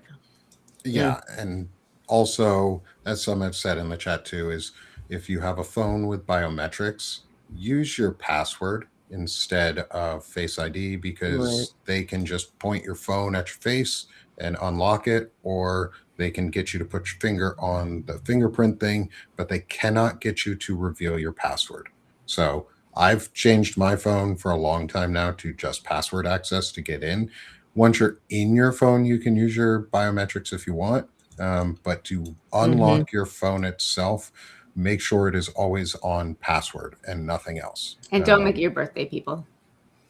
Yeah, and also, as some have said in the chat too, is if you have a phone with biometrics, use your password instead of Face ID because they can just point your phone at your face and unlock it, or they can get you to put your finger on the fingerprint thing, but they cannot get you to reveal your password. So I've changed my phone for a long time now to just password access to get in. Once you're in your phone, you can use your biometrics if you want, but to unlock your phone itself, make sure it is always on password and nothing else. And don't make it your birthday, people.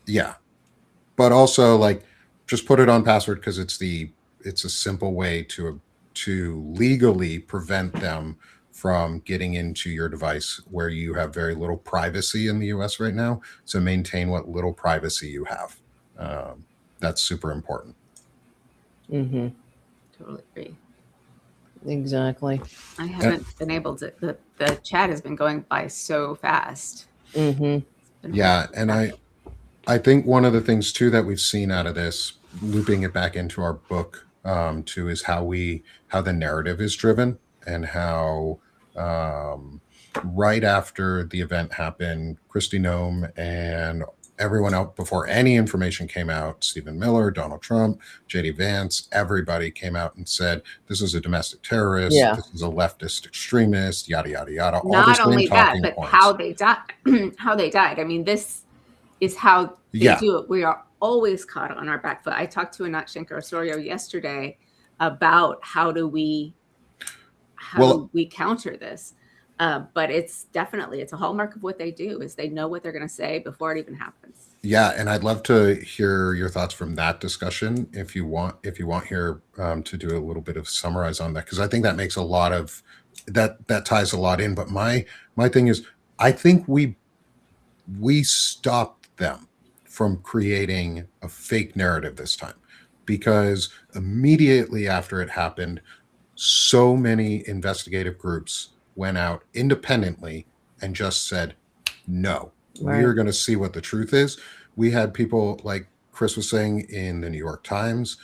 Yeah, but also like just put it on password because it's a simple way to legally prevent them from getting into your device where you have very little privacy in the US right now. So maintain what little privacy you have. That's super important. Totally agree. Exactly. I haven't been able to. The chat has been going by so fast. Yeah, and I think one of the things too that we've seen out of this, looping it back into our book too, is how the narrative is driven and how right after the event happened, Kristi Noem and everyone else, before any information came out, Stephen Miller, Donald Trump, JD Vance, everybody came out and said, this is a domestic terrorist, this is a leftist extremist, yada, yada, yada. Not all the only same that, talking but points. how they died. How they died. I mean, this is how they do it. We are always caught on our back foot. I talked to Anat Shenker-Osorio yesterday about how do we counter this. But it's a hallmark of what they do is they know what they're going to say before it even happens. Yeah, and I'd love to hear your thoughts from that discussion if you want here to do a little bit of summarize on that, because I think that makes a lot of that ties a lot in. But my thing is, I think we stopped them from creating a fake narrative this time, because immediately after it happened, so many investigative groups went out independently and just said, no, we are going to see what the truth is. We had people like Chris was saying in the New York Times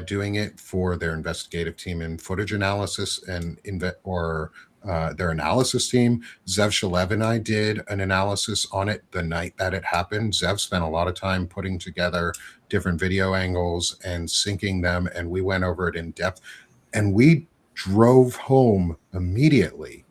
doing it for their investigative team in footage analysis and their analysis team. Zev Shalev and I did an analysis on it the night that it happened. Zev spent a lot of time putting together different video angles and syncing them, and we went over it in depth. And we drove home immediately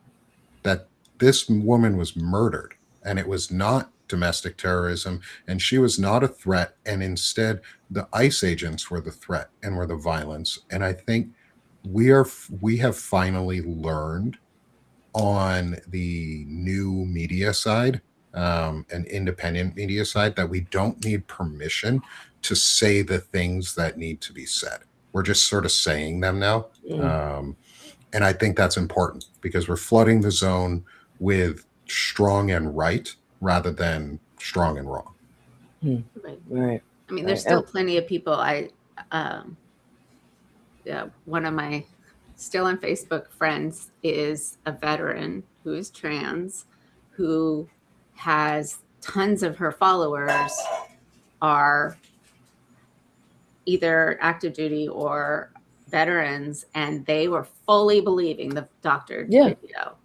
that this woman was murdered, and it was not domestic terrorism, and she was not a threat, and instead the ICE agents were the threat and were the violence. And I think we have finally learned on the new media side and independent media side that we don't need permission to say the things that need to be said. We're just sort of saying them now. And I think that's important because we're flooding the zone with strong and right rather than strong and wrong. Right. I mean, there's still plenty of people. One of my still on Facebook friends is a veteran who is trans, who has tons of her followers are either active duty or veterans, and they were fully believing the doctored video.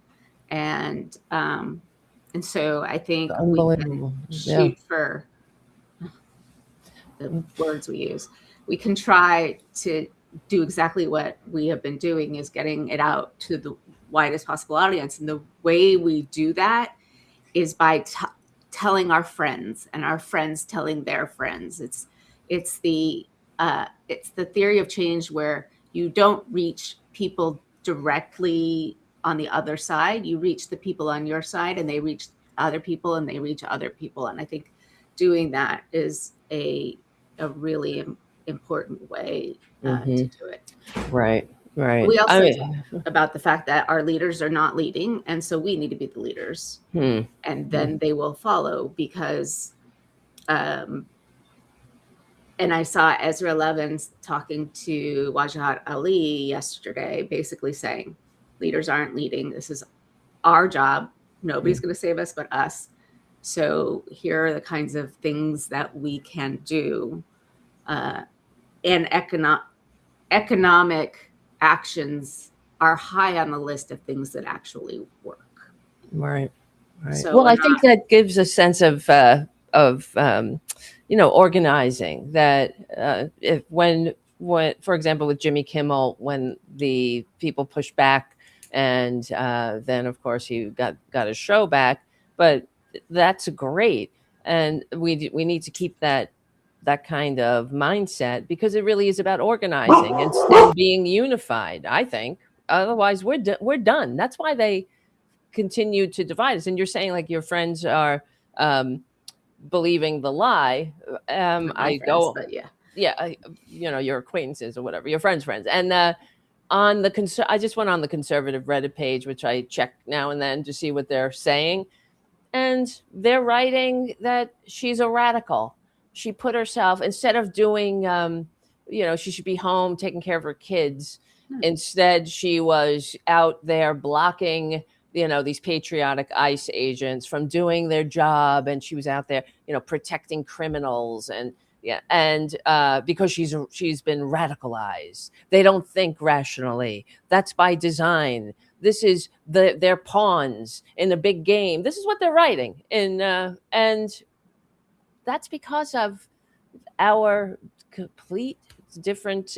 And so I think we can shoot for the words we use. We can try to do exactly what we have been doing, is getting it out to the widest possible audience. And the way we do that is by telling our friends, and our friends telling their friends. It's the theory of change where you don't reach people directly on the other side. You reach the people on your side, and they reach other people, and they reach other people. And I think doing that is a really important way to do it. Right. We also talk about the fact that our leaders are not leading, and so we need to be the leaders, and then they will follow. Because and I saw Ezra Levins talking to Wajahat Ali yesterday, basically saying, leaders aren't leading. This is our job. Nobody's going to save us but us. So here are the kinds of things that we can do and economic actions are high on the list of things that actually work. Right. So Well, I think that gives a sense of organizing. That if when for example with Jimmy Kimmel, when the people pushed back, and then of course he got his show back, but that's great, and we need to keep that kind of mindset, because it really is about organizing and being unified. I think otherwise we're done. That's why they continue to divide us. And you're saying like your friends are believing the lie. but yeah, Your acquaintances or whatever, your friends' friends. And I just went on the conservative Reddit page, which I check now and then to see what they're saying. And they're writing that she's a radical. She put herself, instead of doing, she should be home taking care of her kids. Instead, she was out there blocking, these patriotic ICE agents from doing their job. And she was out there, protecting criminals. And because she's been radicalized. They don't think rationally. That's by design. This is their pawns in a big game. This is what they're writing, and that's because of our complete different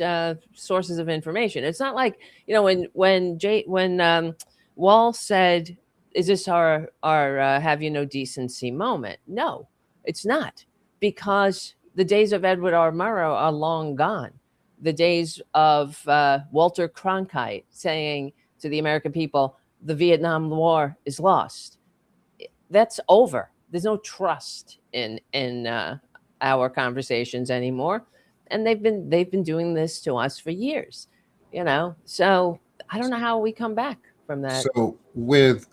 sources of information. It's not like when Wall said, "Is this our have you no decency moment?" No, it's not, because the days of Edward R. Murrow are long gone. The days of Walter Cronkite saying to the American people, the Vietnam War is lost. That's over. There's no trust in our conversations anymore, and they've been doing this to us for years. So I don't know how we come back from that. So with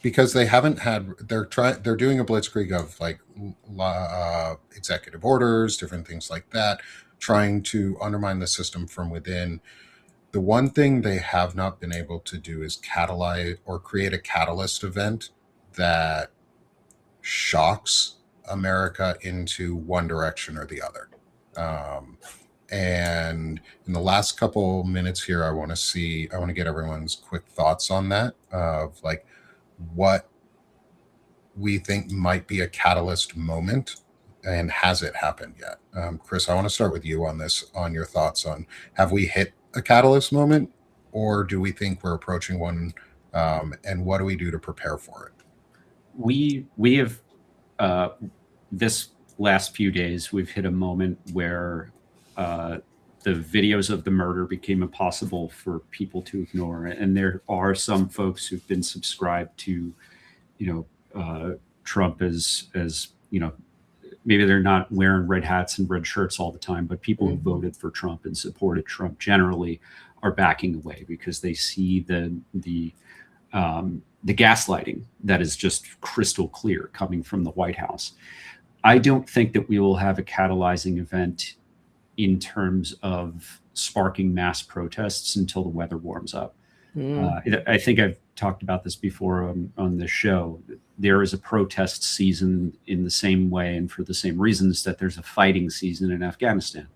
because they haven't had, they're doing a blitzkrieg of like executive orders, different things like that, trying to undermine the system from within. The one thing they have not been able to do is catalyze or create a catalyst event that shocks America into one direction or the other. And in the last couple minutes here, I want to get everyone's quick thoughts on that, of like what we think might be a catalyst moment, and has it happened yet? Chris, I want to start with you on this, on your thoughts on, have we hit a catalyst moment, or do we think we're approaching one? And what do we do to prepare for it? We have this last few days, we've hit a moment where the videos of the murder became impossible for people to ignore, and there are some folks who've been subscribed to, Trump as maybe they're not wearing red hats and red shirts all the time, but people who voted for Trump and supported Trump generally are backing away because they see the gaslighting that is just crystal clear coming from the White House. I don't think that we will have a catalyzing event in terms of sparking mass protests until the weather warms up. I think I've talked about this before on the show. There is a protest season in the same way and for the same reasons that there's a fighting season in Afghanistan.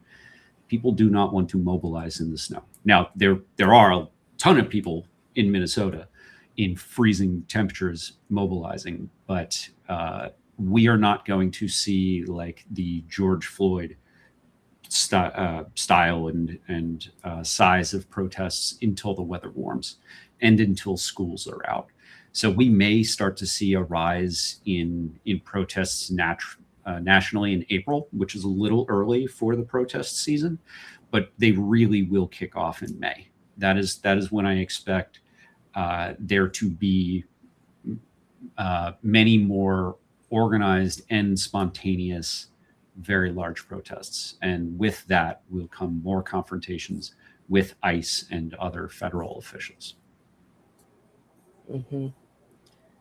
People do not want to mobilize in the snow. Now, there are a ton of people in Minnesota in freezing temperatures mobilizing, but we are not going to see like the George Floyd style and size of protests until the weather warms and until schools are out. So we may start to see a rise in protests nationally in April, which is a little early for the protest season, but they really will kick off in May. That is when I expect there to be many more organized and spontaneous, very large protests. And with that will come more confrontations with ICE and other federal officials. Mm-hmm.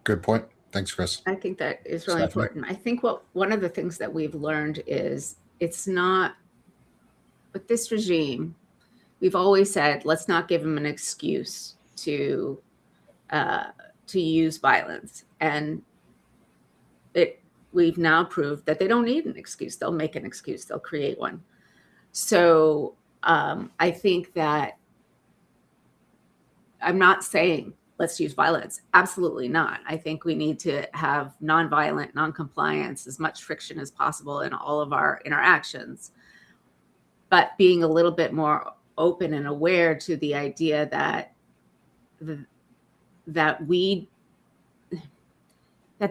Good point. Thanks, Chris. I think that is really Stephanie? important. I think one of the things that we've learned is it's not, with this regime, we've always said, let's not give them an excuse to use violence. And we've now proved that they don't need an excuse. They'll make an excuse. They'll create one. So I think that I'm not saying let's use violence. Absolutely not. I think we need to have nonviolent noncompliance, as much friction as possible in all of our interactions, but being a little bit more open and aware to the idea that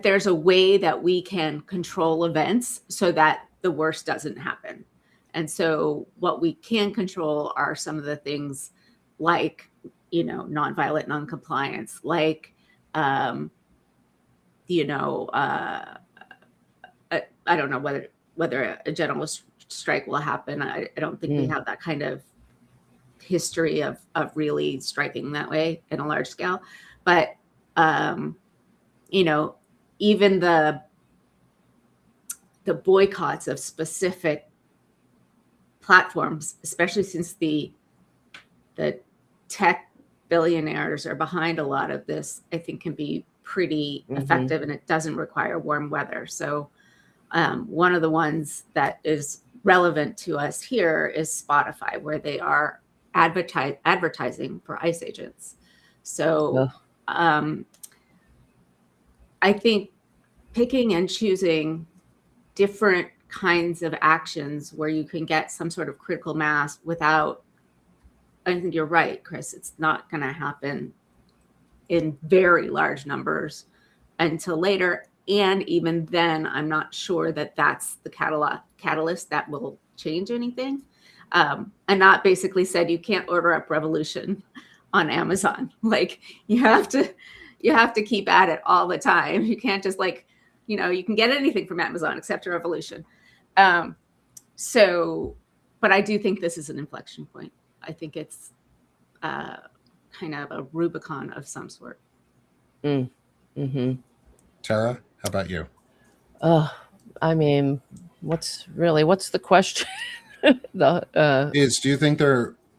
there's a way that we can control events so that the worst doesn't happen. And so what we can control are some of the things like, nonviolent noncompliance, like, I don't know whether a general strike will happen. I don't think we have that kind of history of really striking that way in a large scale. But, even the boycotts of specific platforms, especially since the tech billionaires are behind a lot of this, I think can be pretty effective, and it doesn't require warm weather. So one of the ones that is relevant to us here is Spotify, where they are advertising for ICE agents. So I think picking and choosing different kinds of actions where you can get some sort of critical mass without, I think you're right, Chris, it's not going to happen in very large numbers until later. And even then, I'm not sure that that's the catalyst that will change anything. And not basically said you can't order up revolution on Amazon. Like you have to keep at it all the time. You can't just you can get anything from Amazon except a revolution. But I do think this is an inflection point. I think it's kind of a Rubicon of some sort. Mm-hmm. Tara, how about you? I mean, what's the question? Do you think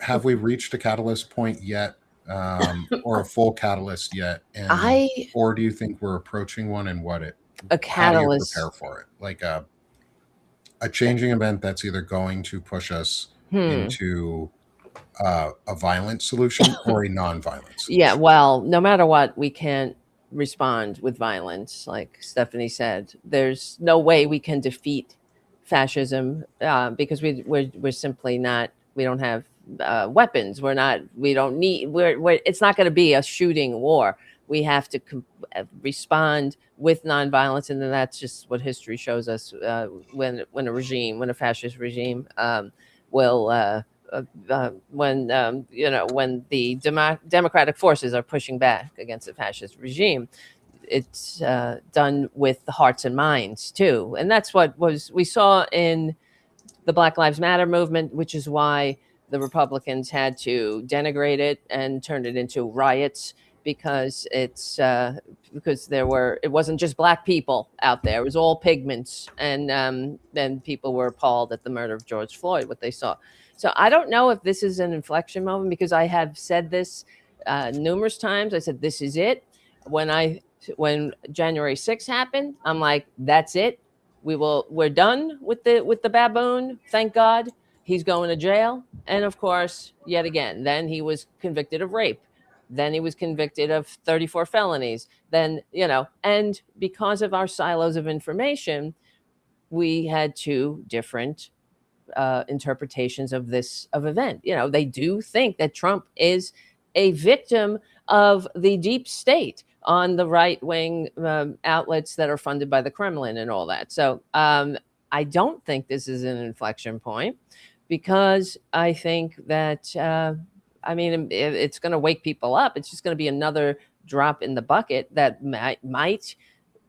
have we reached a catalyst point yet, or a full catalyst yet? Or do you think we're approaching one, and a catalyst? How do you prepare for it? Like a changing event that's either going to push us into a violent solution or a non-violent solution? Yeah, well, no matter what, we can't respond with violence. Like Stephanie said, there's no way we can defeat fascism because we're simply not. We don't have weapons. It's not going to be a shooting war. We have to respond with nonviolence, and then that's just what history shows us. When a fascist regime will. When the democratic forces are pushing back against the fascist regime, it's done with the hearts and minds too, and that's what we saw in the Black Lives Matter movement, which is why the Republicans had to denigrate it and turn it into riots, because it wasn't just black people out there; it was all pigments, and then people were appalled at the murder of George Floyd, what they saw. So I don't know if this is an inflection moment, because I have said this numerous times. I said, this is it. When January 6th happened, I'm like, that's it. We're done with the baboon. Thank God. He's going to jail. And of course, yet again, then he was convicted of rape. Then he was convicted of 34 felonies. Then, and because of our silos of information, we had two different interpretations of event. They do think that Trump is a victim of the deep state on the right-wing outlets that are funded by the Kremlin and all that. So I don't think this is an inflection point, because I think that it's going to wake people up. It's just going to be another drop in the bucket that might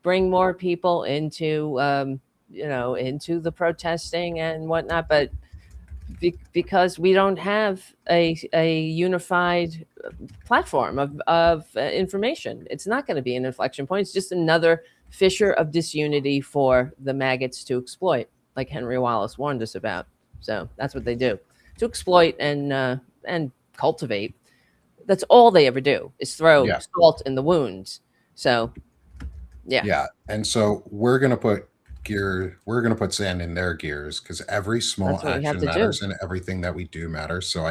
bring more people into into the protesting and whatnot, but because we don't have a unified platform of information, it's not going to be an inflection point. It's just another fissure of disunity for the maggots to exploit, like Henry Wallace warned us about. So that's what they do, to exploit and cultivate. That's all they ever do, is throw salt in the wounds. So yeah. And so we're going to put put sand in their gears, because every small That's what we have action to do. matters and everything that we do matters. So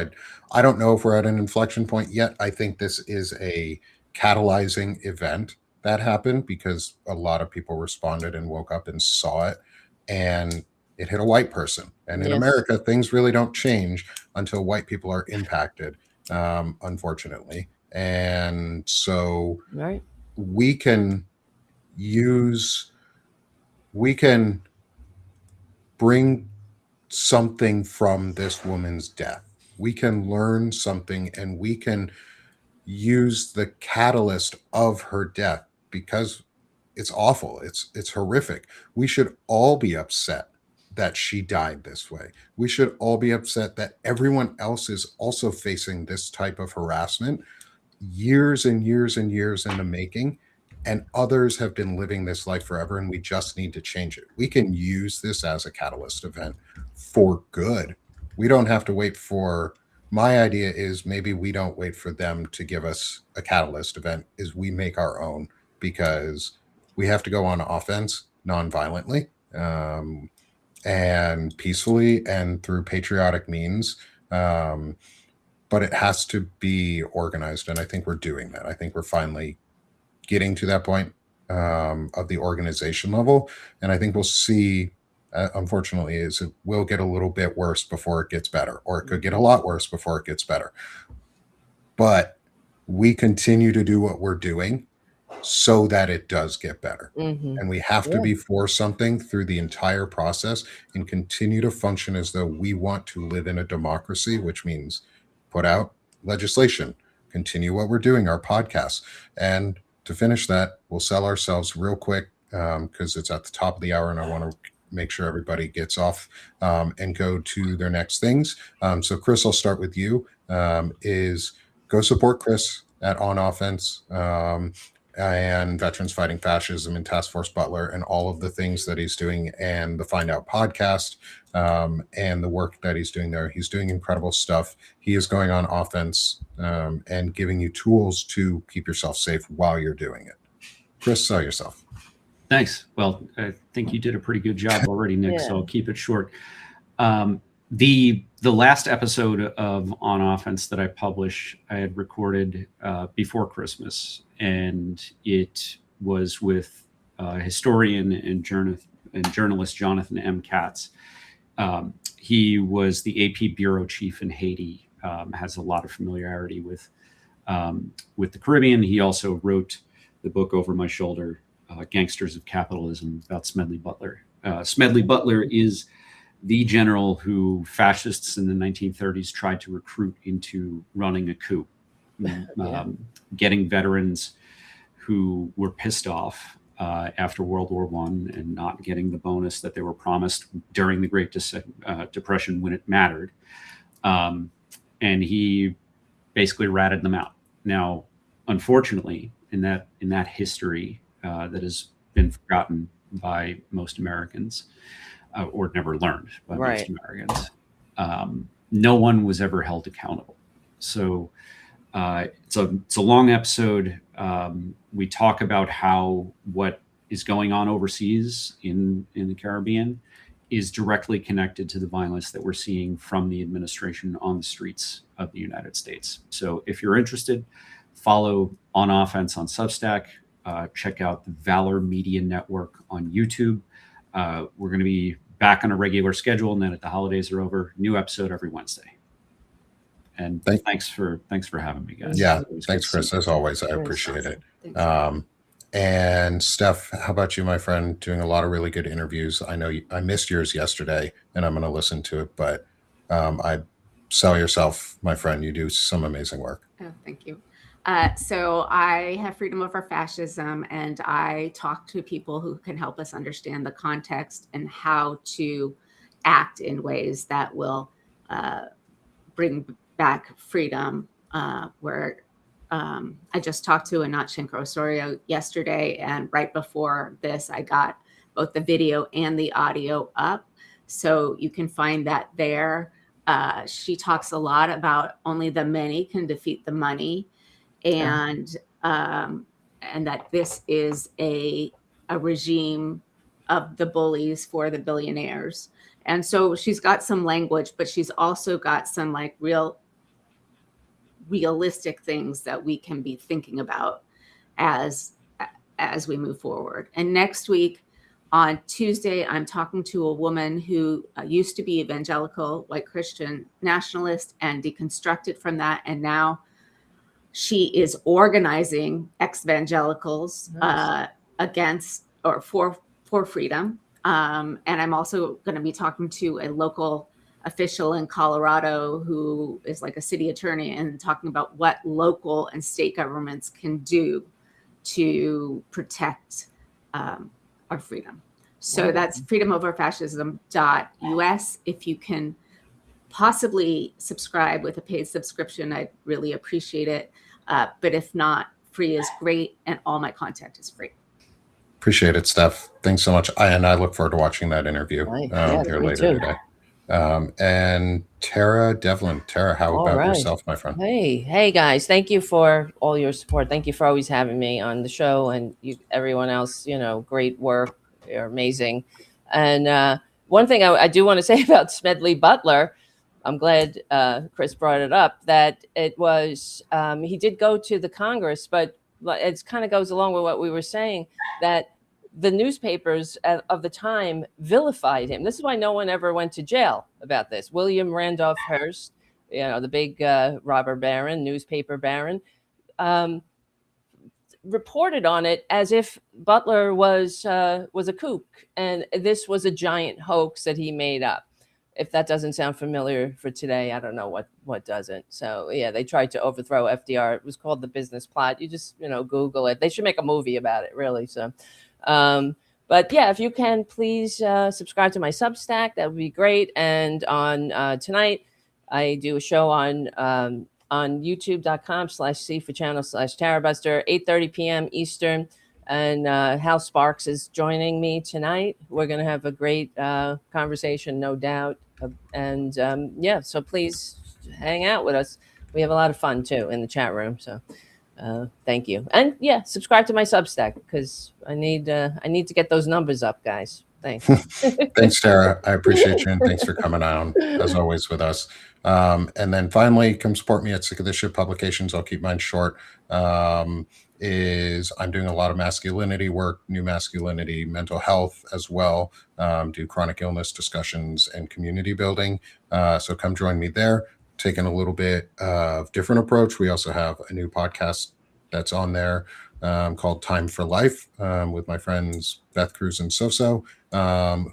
I don't know if we're at an inflection point yet. I think this is a catalyzing event that happened because a lot of people responded and woke up and saw it, and it hit a white person. And in Yes. America, things really don't change until white people are impacted, unfortunately. And so Right. we can bring something from this woman's death. We can learn something, and we can use the catalyst of her death, because it's awful. It's horrific. We should all be upset that she died this way. We should all be upset that everyone else is also facing this type of harassment, years and years and years in the making, and others have been living this life forever, and we just need to change it. We can use this as a catalyst event for good. We don't have to wait for, my idea is, maybe we don't wait for them to give us a catalyst event, is we make our own, because we have to go on offense non-violently, and peacefully and through patriotic means. But it has to be organized, and I think we're doing that. I think we're finally getting to that point, of the organization level, and I think we'll see. Unfortunately, is it will get a little bit worse before it gets better, or it could get a lot worse before it gets better. But we continue to do what we're doing so that it does get better. Mhm. And we have to Yeah. be for something through the entire process, and continue to function as though we want to live in a democracy, which means put out legislation, continue what we're doing, our podcasts. And to finish that, we'll sell ourselves real quick, because it's at the top of the hour and I want to make sure everybody gets off, and go to their next things. So Chris, I'll start with you. Is go support Chris at On Offense, and Veterans Fighting Fascism and Task Force Butler, and all of the things that he's doing, and the Find Out podcast, and the work that he's doing there. He's doing incredible stuff. He is going on offense, and giving you tools to keep yourself safe while you're doing it. Chris, sell yourself. Thanks. Well, I think you did a pretty good job already, Nick. Yeah. So I'll keep it short. The last episode of On Offense that I published, I had recorded before Christmas, and it was with historian and journalist Jonathan M. Katz. He was the AP bureau chief in Haiti. Has a lot of familiarity with the Caribbean. He also wrote the book Over My Shoulder, Gangsters of Capitalism, about Smedley Butler. Smedley Butler is the general who fascists in the 1930s tried to recruit into running a coup, getting veterans who were pissed off after World War I and not getting the bonus that they were promised during the Great Depression when it mattered. And he basically ratted them out. Now, unfortunately, in that history that has been forgotten by most Americans, or never learned by most Americans, no one was ever held accountable. So it's a long episode. We talk about how what is going on overseas in the Caribbean is directly connected to the violence that we're seeing from the administration on the streets of the United States. So if you're interested, follow On Offense on Substack. Check out the Valor Media Network on YouTube. We're going to be back on a regular schedule, and then at the holidays are over, new episode every Wednesday. And thanks for having me, guys. Yeah, thanks, Chris. As always, I appreciate it. And Steph, how about you, my friend? Doing a lot of really good interviews. I know I missed yours yesterday, and I'm going to listen to it. But I sell yourself, my friend. You do some amazing work. Oh, thank you. So I have Freedom Over Fascism, and I talk to people who can help us understand the context and how to act in ways that will bring back freedom. Where I just talked to Anat Osorio yesterday, and right before this, I got both the video and the audio up. So you can find that there. She talks a lot about only the many can defeat the money. And that this is a regime of the bullies for the billionaires. And so she's got some language, but she's also got some like realistic things that we can be thinking about as we move forward. And next week on Tuesday, I'm talking to a woman who used to be evangelical, white Christian nationalist, and deconstructed from that. And now she is organizing ex-evangelicals against or for freedom. And I'm also going to be talking to a local official in Colorado who is like a city attorney and talking about what local and state governments can do to protect our freedom. So that's freedomoverfascism.us. If you can possibly subscribe with a paid subscription, I'd really appreciate it. But if not, free is great, and all my content is free. Appreciate it, Steph. Thanks so much. I look forward to watching that interview here later today. And Tara Devlin. Tara, how about yourself, my friend? Hey guys, thank you for all your support. Thank you for always having me on the show, and everyone else, great work. You're amazing. And one thing I do want to say about Smedley Butler, I'm glad Chris brought it up, that it was, he did go to the Congress, but it kind of goes along with what we were saying, that the newspapers of the time vilified him. This is why no one ever went to jail about this. William Randolph Hearst, the big robber baron, newspaper baron, reported on it as if Butler was a kook, and this was a giant hoax that he made up. If that doesn't sound familiar for today, I don't know what doesn't. So yeah, they tried to overthrow FDR. It was called The Business Plot. You just Google it. They should make a movie about it, really. So, but yeah, if you can, please subscribe to my Substack. That would be great. And on tonight, I do a show on youtube.com/C for channel/Tarabuster, 8:30 p.m. Eastern. And Hal Sparks is joining me tonight. We're going to have a great conversation, no doubt. And so please hang out with us. We have a lot of fun too in the chat room. So thank you. And subscribe to my Substack, because I need to get those numbers up, guys. Thanks. Thanks, Tara. I appreciate you, and thanks for coming on as always with us. And then finally, come support me at Sick of This Shit Publications. I'll keep mine short. I'm doing a lot of masculinity work, new masculinity, mental health as well. Do chronic illness discussions and community building. So come join me there. Taking a little bit of different approach. We also have a new podcast that's on there called Time for Life with my friends Beth Cruz and Soso,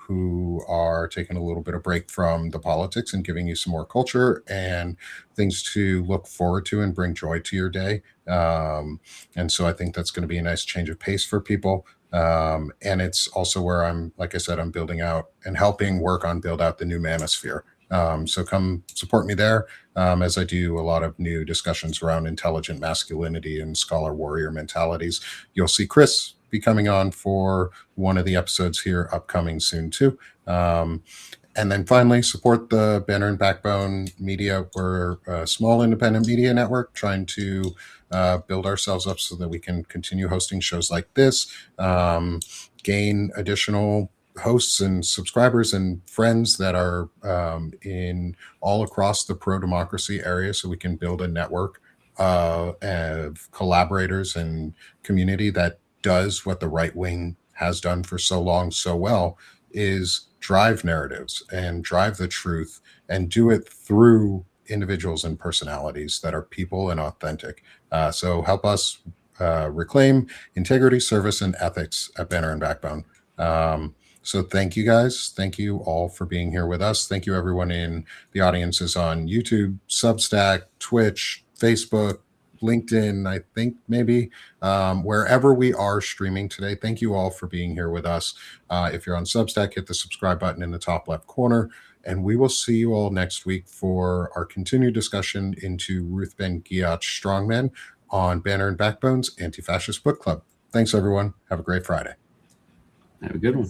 who are taking a little bit of break from the politics and giving you some more culture and things to look forward to and bring joy to your day. And so I think that's going to be a nice change of pace for people. And it's also where I'm building out and helping work on build out the new manosphere. So come support me there as I do a lot of new discussions around intelligent masculinity and scholar warrior mentalities. You'll see Chris be coming on for one of the episodes here upcoming soon too. And then finally, support the Banner and Backbone Media. We're a small independent media network trying to build ourselves up so that we can continue hosting shows like this, gain additional hosts and subscribers and friends that are in all across the pro-democracy area, so we can build a network of collaborators and community that does what the right wing has done for so long so well, is drive narratives and drive the truth and do it through individuals and personalities that are people and authentic. So help us reclaim integrity, service, and ethics at Banner and Backbone. So thank you guys. Thank you all for being here with us. Thank you everyone in the audiences on YouTube, Substack, Twitch, Facebook, LinkedIn, I think maybe, wherever we are streaming today. Thank you all for being here with us. If you're on Substack, hit the subscribe button in the top left corner, and we will see you all next week for our continued discussion into Ruth Ben-Ghiat's Strongmen on Banner and Backbone's Anti-Fascist Book Club. Thanks, everyone. Have a great Friday. Have a good one.